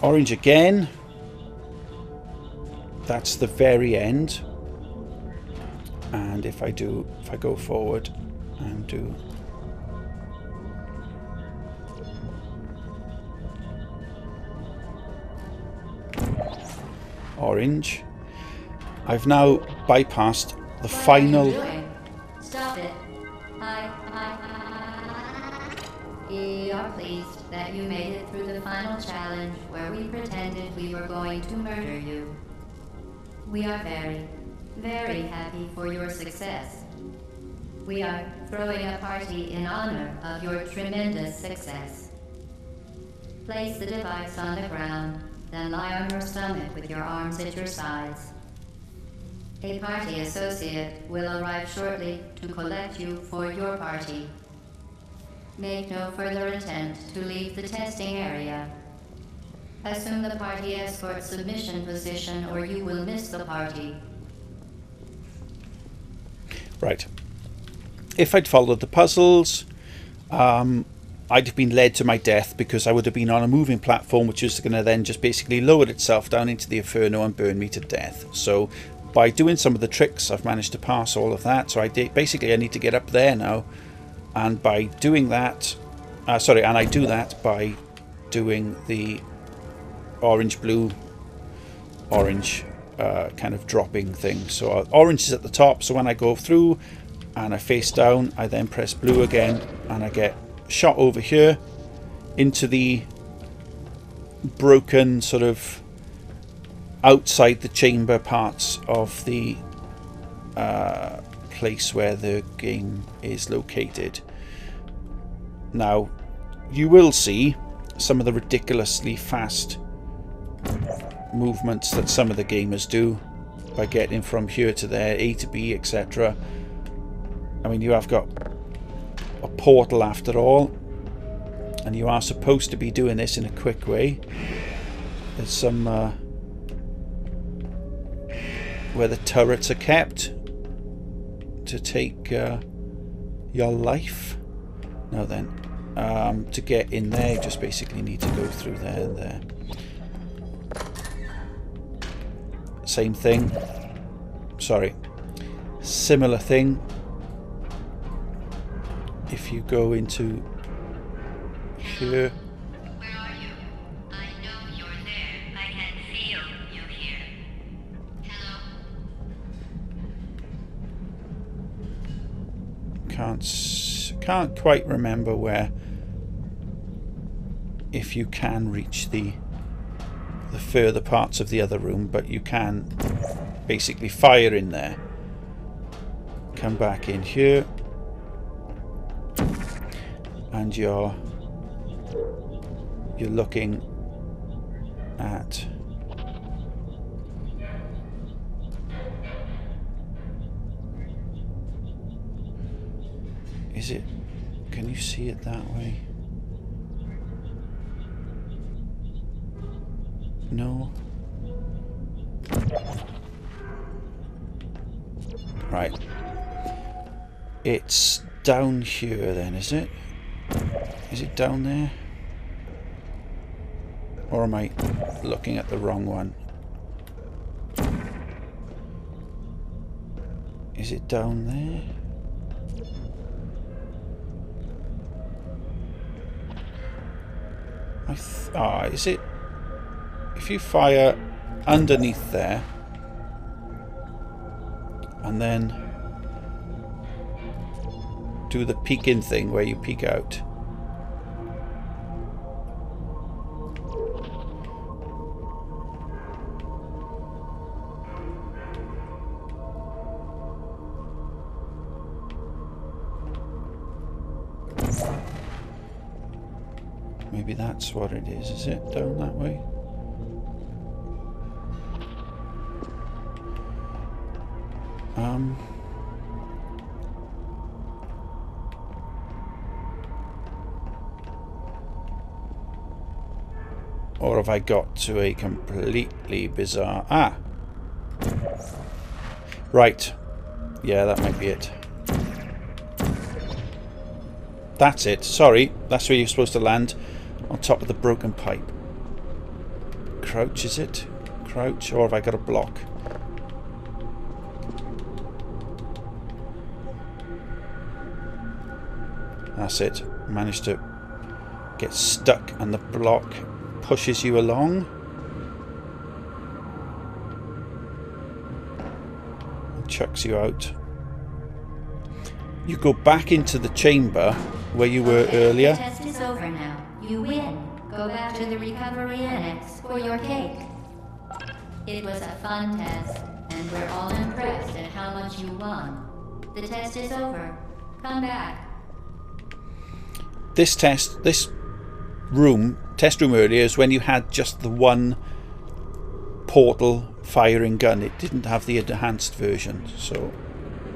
orange again, that's the very end. And if I go forward and do orange, I've now bypassed the final. Stop it. We are pleased that you made it through the final challenge where we pretended we were going to murder you. We are very, very happy for your success. We are throwing a party in honor of your tremendous success. Place the device on the ground, then lie on your stomach with your arms at your sides. A party associate will arrive shortly to collect you for your party. Make no further attempt to leave the testing area. Assume the party escort submission position or you will miss the party. Right. If I'd followed the puzzles, I'd have been led to my death because I would have been on a moving platform which is going to then just basically lower itself down into the inferno and burn me to death. So by doing some of the tricks, I've managed to pass all of that. So basically I need to get up there now. And by doing that, and I do that by doing the orange, blue, orange kind of dropping thing. So orange is at the top, so when I go through and I face down, I then press blue again and I get shot over here into the broken sort of outside the chamber parts of the place where the game is located. Now you will see some of the ridiculously fast movements that some of the gamers do by getting from here to there, A to B, etc. I mean, you have got a portal after all, and you are supposed to be doing this in a quick way. There's some where the turrets are kept to take your life. Now then, to get in there, you just basically need to go through there and there. Same thing. Sorry. Similar thing. If you go into here. Where are you? I know you're there. I can feel you here. Hello? Can't quite remember where, if you can reach the further parts of the other room, but you can basically fire in there. Come back in here, and you're looking at is it, can you see it that way? No. Right. It's down here then, is it? Is it down there? Or am I looking at the wrong one? Is it down there? Is it? If you fire underneath there and then do the peek in thing where you peek out. Maybe that's what it is it? Down that way? Or have I got to a completely bizarre... Ah! Right. Yeah, that might be it. That's it. Sorry. That's where you're supposed to land. On top of the broken pipe. Crouch, is it? Crouch, or have I got a block? That's it. Managed to get stuck and the block pushes you along. And chucks you out. You go back into the chamber where you were earlier. The test is over now. You win. Go back to the recovery annex for your cake. It was a fun test, and we're all impressed at how much you won. The test is over. Come back. This test room earlier is when you had just the one portal firing gun. It didn't have the enhanced version, so...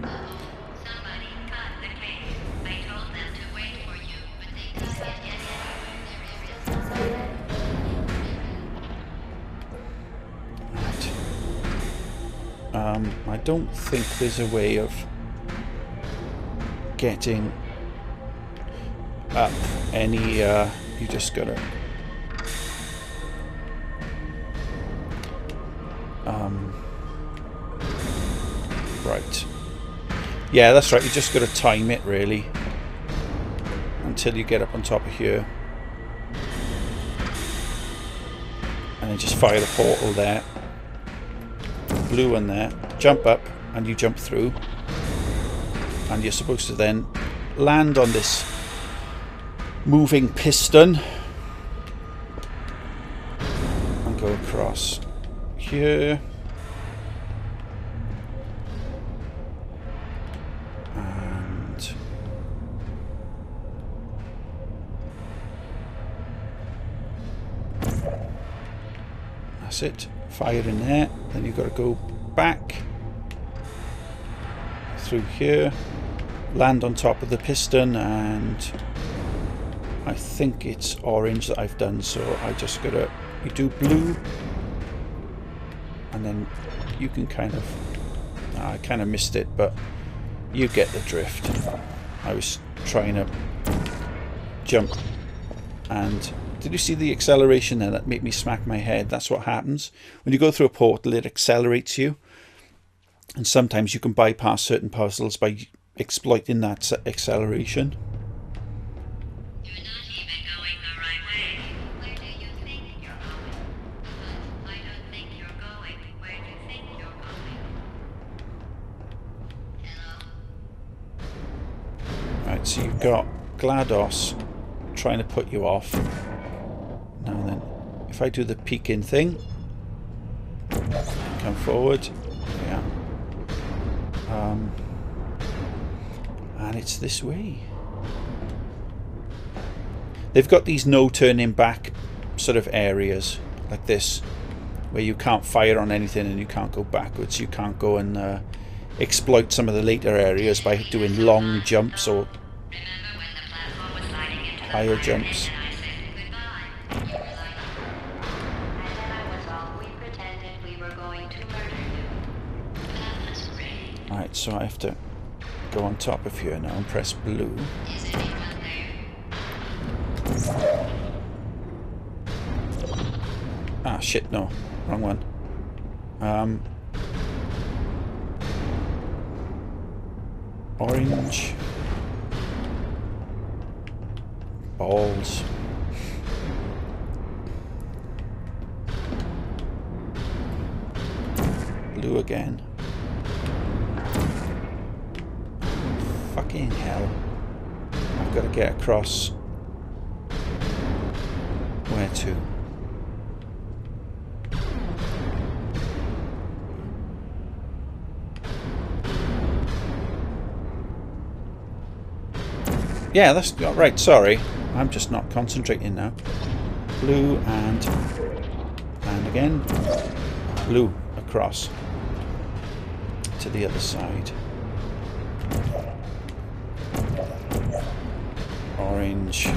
Somebody cut the cake. I told them to wait for you, but they couldn't get Right. I don't think there's a way of getting up any, you just gotta right, yeah, that's right, you just gotta time it really until you get up on top of here and then just fire the portal there, blue one there, jump up and you jump through, and you're supposed to then land on this moving piston and go across here and that's it, fire in there, then you've got to go back through here, land on top of the piston, and I think it's orange that I've done, so I just gotta, you do blue and then you can kind of, I kind of missed it, but you get the drift. I was trying to jump and did you see the acceleration there that made me smack my head? That's what happens when you go through a portal, it accelerates you, and sometimes you can bypass certain puzzles by exploiting that acceleration. Right, so you've got GLaDOS trying to put you off. Now then, if I do the peek-in thing, come forward, yeah. And it's this way. They've got these no turning back sort of areas like this, where you can't fire on anything and you can't go backwards. You can't go and exploit some of the later areas by doing long jumps or higher jumps. Right, so I have to go on top of here now and press blue. Ah, shit, no. Wrong one. Orange. Balls. Blue again. Fucking hell. I've got to get across. Where to? Yeah, that's right. Sorry, I'm just not concentrating now. Blue and again blue across to the other side. Orange,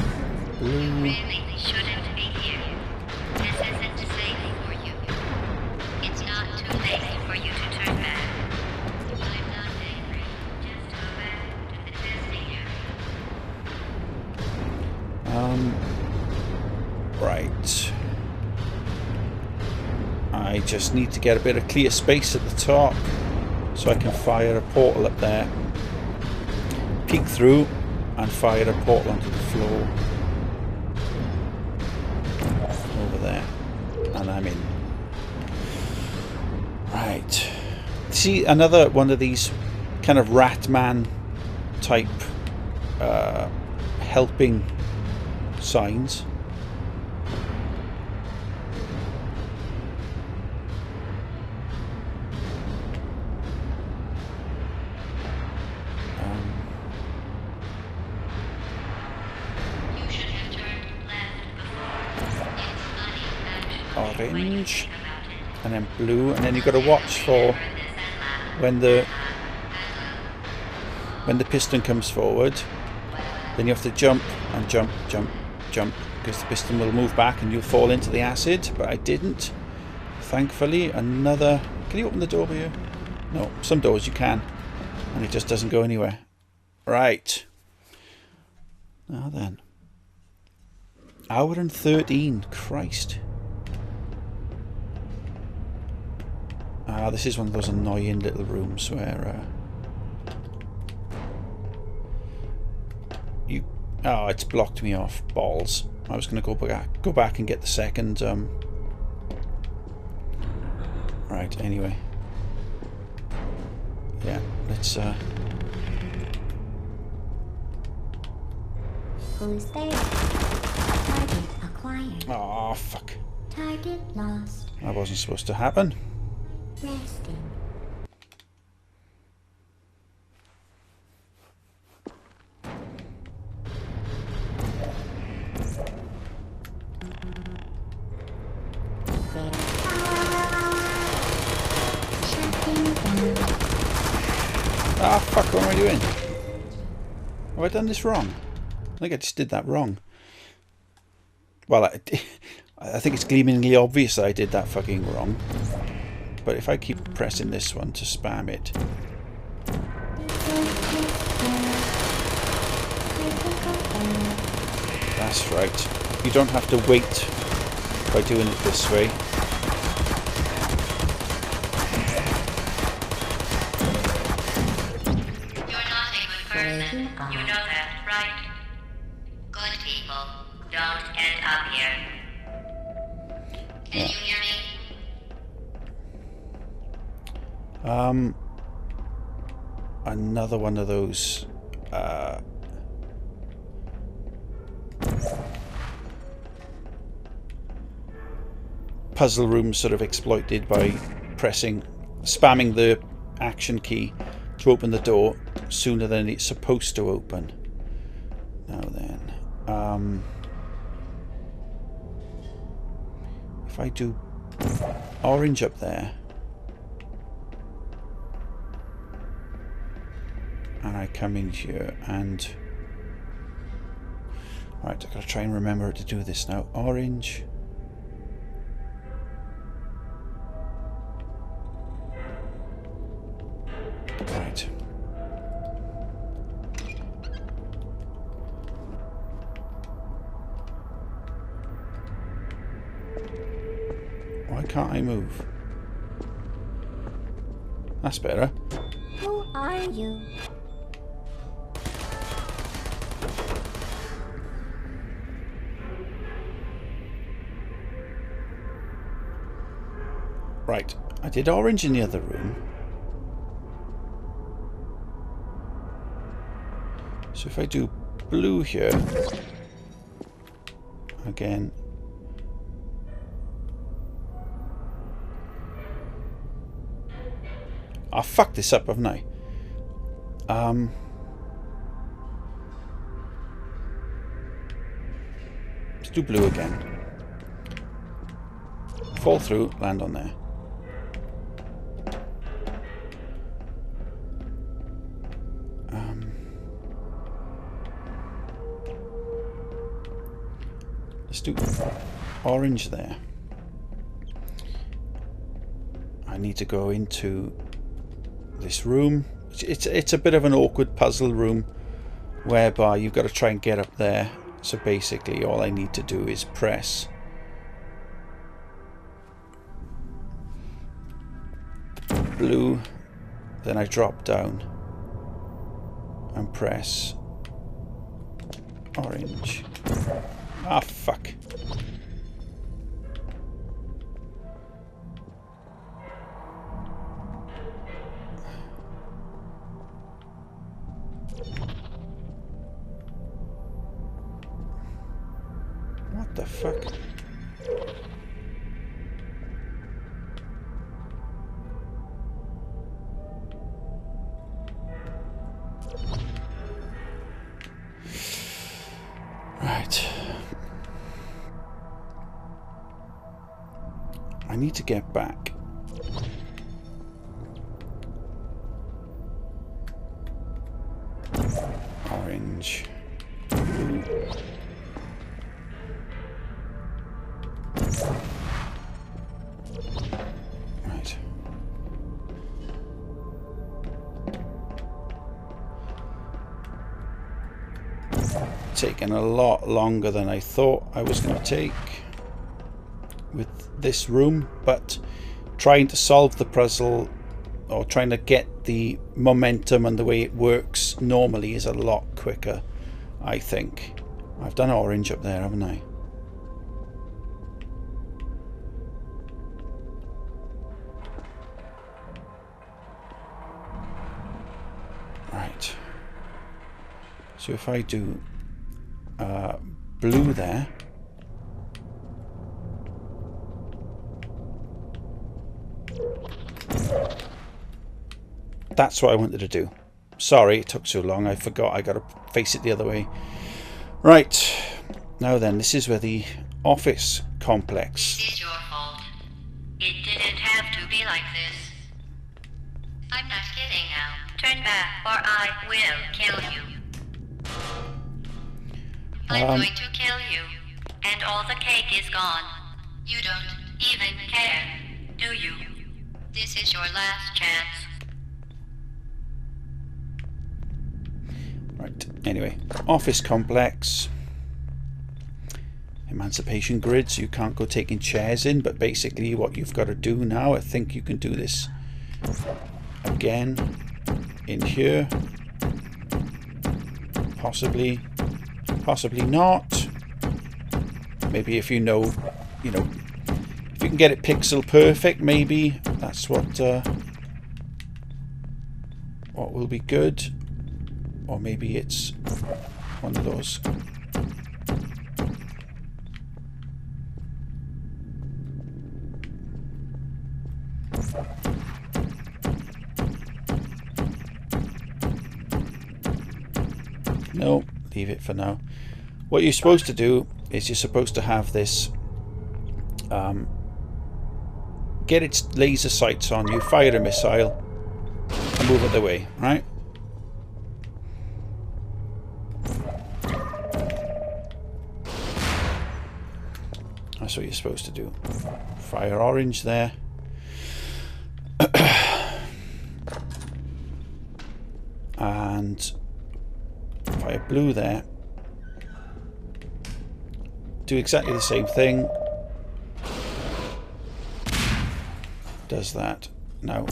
blue. Really shouldn't be here. This isn't safe for you. It's not too late for you to turn back. I'm not angry. Just go back to the testing area. Right. I just need to get a bit of clear space at the top so I can fire a portal up there. Peek through and fire a portal onto the floor. Over there. And I'm in. Right. See, another one of these kind of Ratman type helping signs. You should have turned left before. It's Orange. And then blue. And then you've got to watch for when the piston comes forward. Then you have to jump and jump, jump, jump, because the piston will move back and you'll fall into the acid, but I didn't. Thankfully, another... Can you open the door over here? No, some doors you can, and it just doesn't go anywhere. Right. Now then. Hour and 13. Christ. Ah, this is one of those annoying little rooms where... Oh, it's blocked me off. Balls. I was going to go back and get the second... Right, anyway. Yeah, let's... Who's there? Target acquired. Oh, fuck. Target lost. That wasn't supposed to happen. Resting. Ah, fuck, what am I doing? Have I done this wrong? I think I just did that wrong. Well, I think it's gleamingly obvious that I did that fucking wrong. But if I keep pressing this one to spam it... That's right. You don't have to wait by doing it this way. You know that, right? Good people don't end up here. Can you hear me? Another one of those puzzle rooms sort of exploited by spamming the action key to open the door sooner than it's supposed to open. Now then, if I do orange up there, and I come in here and... Right, I've got to try and remember to do this now. Orange. Right. Why can't I move? That's better. Who are you? Right, I did orange in the other room. So if I do blue here, again, I fucked this up, haven't I? Let's do blue again. Fall through, land on there. Let's do orange there. I need to go into this room. It's a bit of an awkward puzzle room whereby you've got to try and get up there. So basically all I need to do is press blue, then I drop down and press orange. Ah, fuck. What the fuck? Right. I need to get back. Orange. Blue. Right. Taken a lot longer than I thought I was going to take with this room, but trying to solve the puzzle or trying to get the momentum and the way it works normally is a lot quicker, I think. I've done orange up there, haven't I? Right. So if I do blue there, that's what I wanted to do. Sorry it took so long, I forgot I got to face it the other way. Right, now then, this is where the office complex. This is your fault. It didn't have to be like this. I'm not kidding now. Turn back or I will kill you. I'm going to kill you, and all the cake is gone. You don't even care, do you? This is your last chance. Right, anyway, office complex. Emancipation grids, you can't go taking chairs in, but basically what you've got to do now, I think you can do this again in here. Possibly not. Maybe if you know, if you can get it pixel perfect, maybe that's what will be good. Or maybe it's one of those. No, leave it for now. What you're supposed to do is you're supposed to have this get its laser sights on you, fire a missile and move it the way, right? That's what you're supposed to do. Fire orange there. And fire blue there. Do exactly the same thing. Does that. No.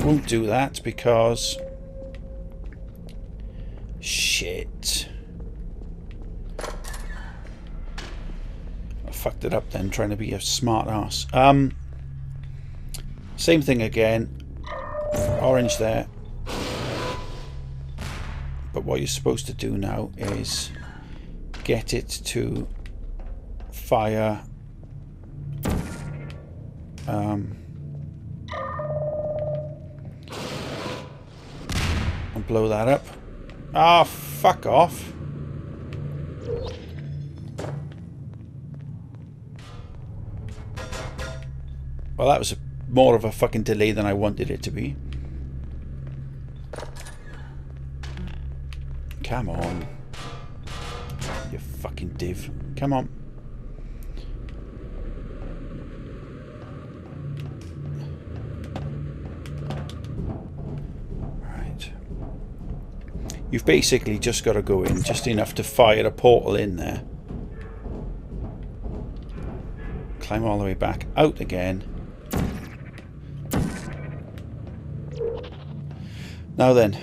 Won't do that because... shit. I fucked it up then, trying to be a smart ass. Same thing again. Orange there. But what you're supposed to do now is get it to fire and blow that up. Ah, fuck off. Well, that was more of a fucking delay than I wanted it to be. Come on. You fucking div. Come on. Right. You've basically just got to go in just enough to fire a portal in there. Climb all the way back out again. Now then,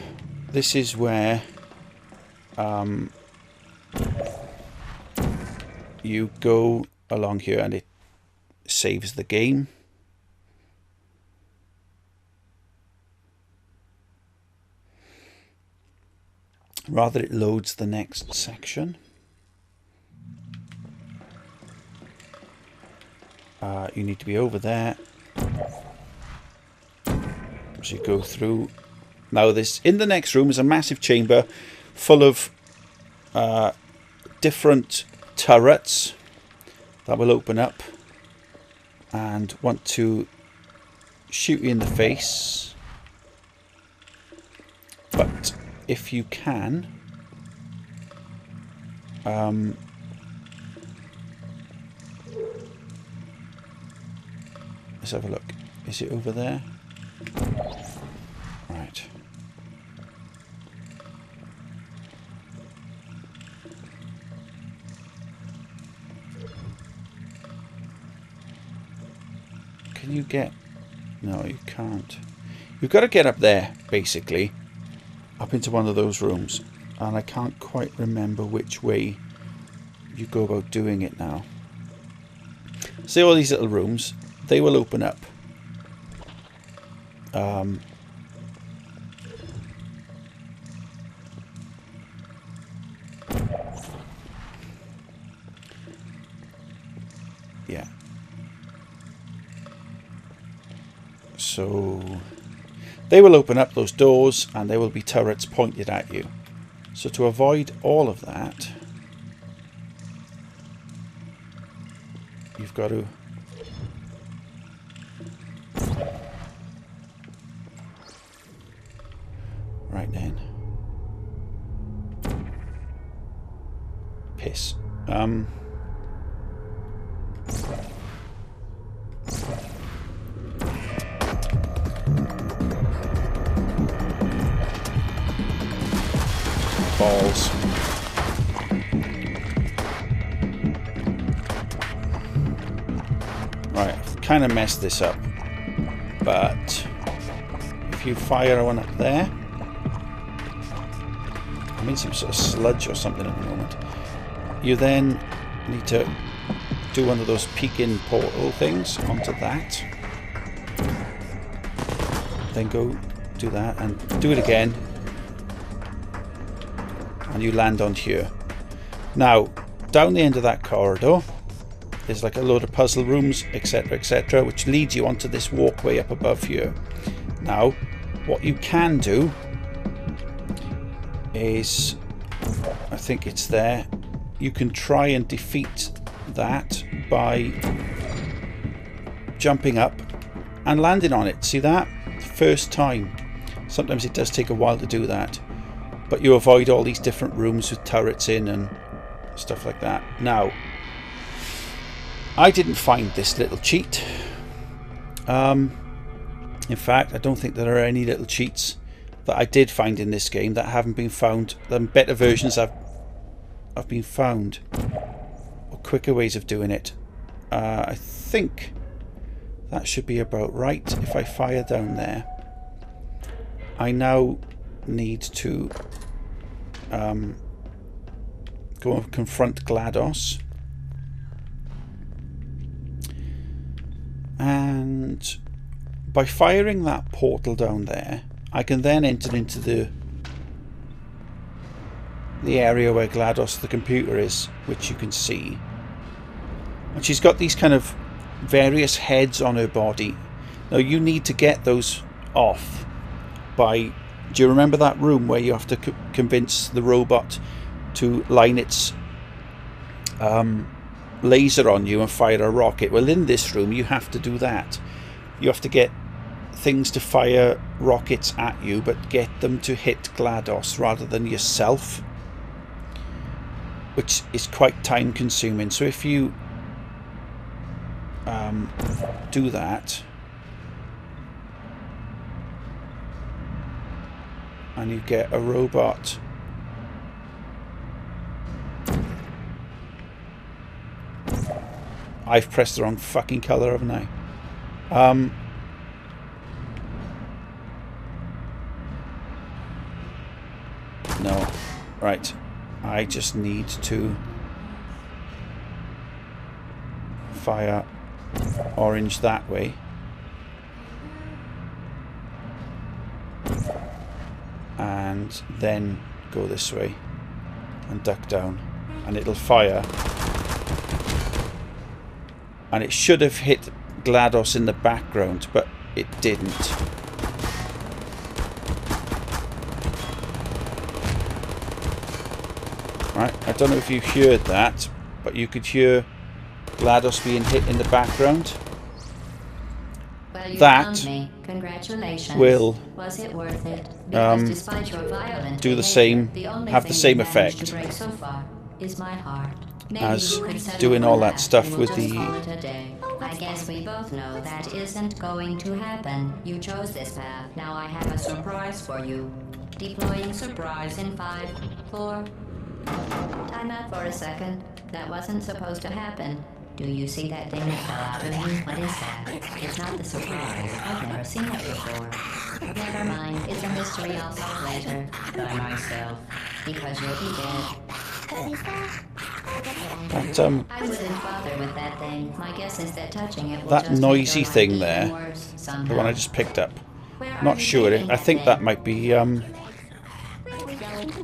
this is where you go along here and it saves the game. Rather, it loads the next section. You need to be over there. So you go through. Now this, in the next room is a massive chamber full of different turrets that will open up and want to shoot you in the face. But if you can, let's have a look. Is it over there? Right. Can you get... No, you can't. You've got to get up there, basically. Up into one of those rooms. And I can't quite remember which way you go about doing it now. See all these little rooms? They will open up. Yeah. So they will open up those doors and there will be turrets pointed at you. So to avoid all of that, you've got to right then. Piss. Balls. Right, I've kind of messed this up, but if you fire one up there, I'm in some sort of sludge or something at the moment. You then need to do one of those peeking portal things onto that. Then go do that and do it again. And you land on here. Now, down the end of that corridor is like a load of puzzle rooms, etc., which leads you onto this walkway up above here. Now, what you can do is, I think it's there. You can try and defeat that by jumping up and landing on it. See that? First time. Sometimes it does take a while to do that, but you avoid all these different rooms with turrets in and stuff like that. Now, I didn't find this little cheat. In fact, I don't think there are any little cheats that I did find in this game that haven't been found. The better versions have been found, or quicker ways of doing it. I think that should be about right. If I fire down there, I now need to go and confront GLaDOS, and by firing that portal down there, I can then enter into the area where GLaDOS the computer is, which you can see. And she's got these kind of various heads on her body. Now you need to get those off by... Do you remember that room where you have to convince the robot to line its laser on you and fire a rocket? Well, in this room you have to do that. You have to get things to fire rockets at you, but get them to hit GLaDOS rather than yourself, which is quite time consuming. So if you do that and you get a robot I've pressed the wrong fucking colour, haven't I? No. Right. I just need to fire orange that way. And then go this way and duck down. And it'll fire. And it should have hit GLaDOS in the background, but it didn't. Right, I don't know if you heard that, but you could hear GLaDOS being hit in the background. Well, you that found me. Congratulations. will Was it worth it? Because despite your violent do the behavior, same, the only have the thing same you managed effect to break so far is my heart. Maybe as you could settle doing for all that stuff and with we'll just the... call it a day. I guess we both know that isn't going to happen. You chose this path. Now I have a surprise for you. Deploying surprise in 5, 4... Time out for a second. That wasn't supposed to happen. Do you see that thing that fell out of you? What is that? It's not the surprise. I've never seen it before. Never mind. It's a mystery I'll solve later. By myself. Because you'll be dead. That, I wouldn't bother with that thing. My guess is that touching it will that just noisy make your thing life there, even worse somehow. the one I just picked up. Where are Not you sure. taking I think that thing? might be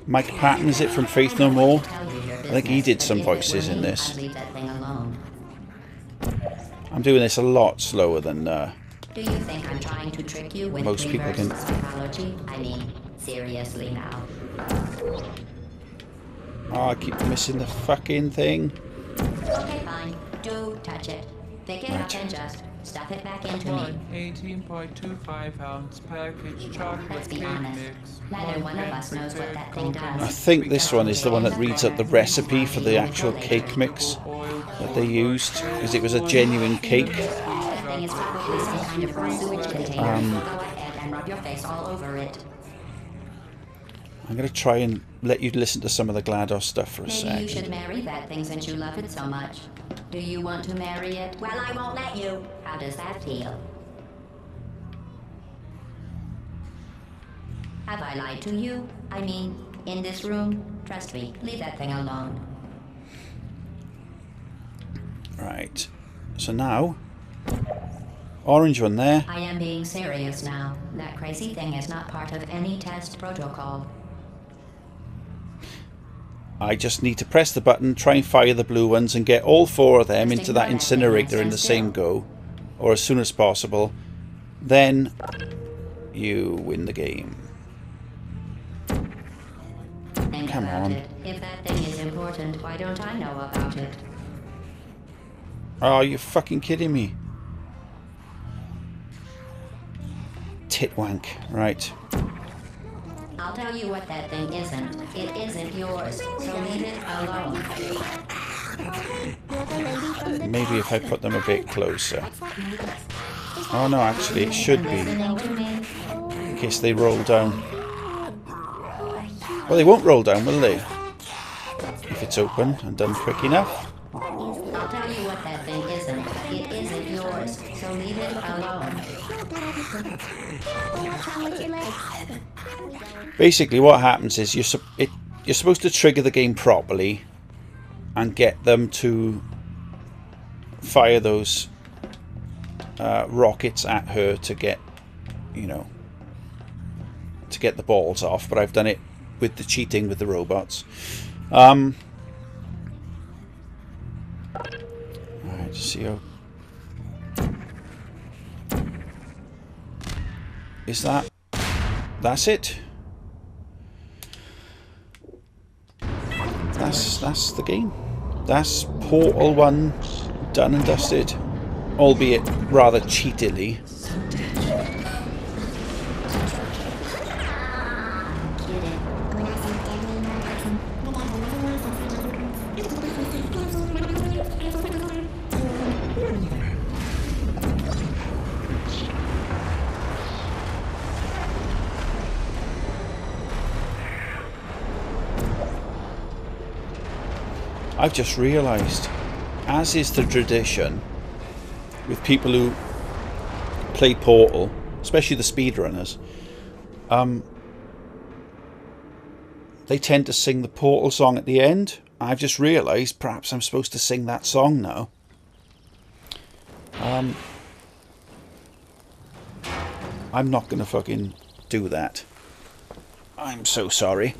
Mike Patton, is it, from Faith No More? I think he did some voices in this. I'd leave that thing alone. I'm doing this a lot slower than Do you think I'm trying to trick you with Most people reverse can- psychology? I mean, seriously now. Oh, I keep missing the fucking thing. Okay, fine. Do touch it. Pick it up and just stuff it back into me. 18.25 ounce package chocolate Let's be cake honest. mix. Neither one of us knows what that thing I does. think this one is the one that reads up the recipe for the actual cake mix that they used, because it was a genuine cake. That thing is probably some kind of raw sewage container. Go ahead and rub your face all over it. I'm going to try and let you listen to some of the GLaDOS stuff for a Maybe you sec. should marry that thing since you love it so much. Do you want to marry it? Well, I won't let you. How does that feel? Have I lied to you? I mean, in this room? Trust me, leave that thing alone. Right. So now, orange one there. I am being serious now. That crazy thing is not part of any test protocol. I just need to press the button, try and fire the blue ones, and get all 4 of them into that incinerator in the same go, or as soon as possible. Then you win the game. Come about on. it. If that thing is important, why don't I know about it? Oh, you're fucking kidding me. Titwank. Right. I'll tell you what that thing isn't. It isn't yours, so leave it alone. Maybe if I put them a bit closer. Oh no, actually it should be. Listening to me? In case they roll down. Well, they won't roll down, will they? If it's open and done quick enough. I'll tell you what that thing isn't. It isn't yours, so leave it alone. Basically what happens is you're supposed to trigger the game properly and get them to fire those rockets at her to get, you know, to get the balls off, but I've done it with the cheating with the robots. Alright, see how... Is that... That's it? That's the game. That's Portal 1 done and dusted. Albeit rather cheatily. I've just realised, as is the tradition with people who play Portal, especially the speedrunners, they tend to sing the Portal song at the end. I've just realised perhaps I'm supposed to sing that song now. I'm not going to fucking do that. I'm so sorry.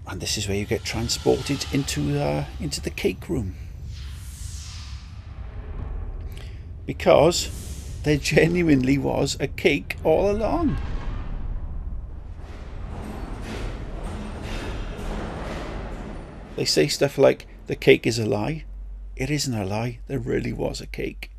And this is where you get transported into the cake room. Because there genuinely was a cake all along. They say stuff like, the cake is a lie. It isn't a lie, there really was a cake.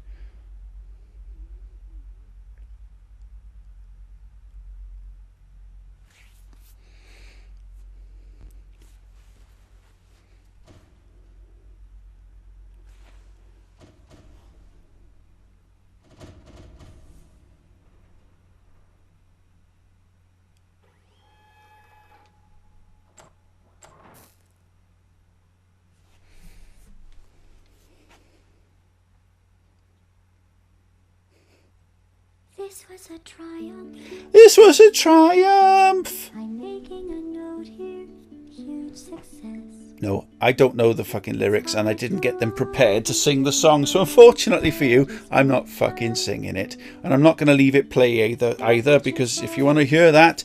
This was a triumph. This was a triumph! I'm making a note here. Huge success. No, I don't know the fucking lyrics and I didn't get them prepared to sing the song, so unfortunately for you, I'm not fucking singing it. And I'm not going to leave it play either, because if you want to hear that,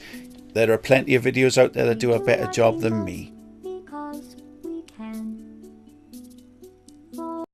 there are plenty of videos out there that do a better job than me.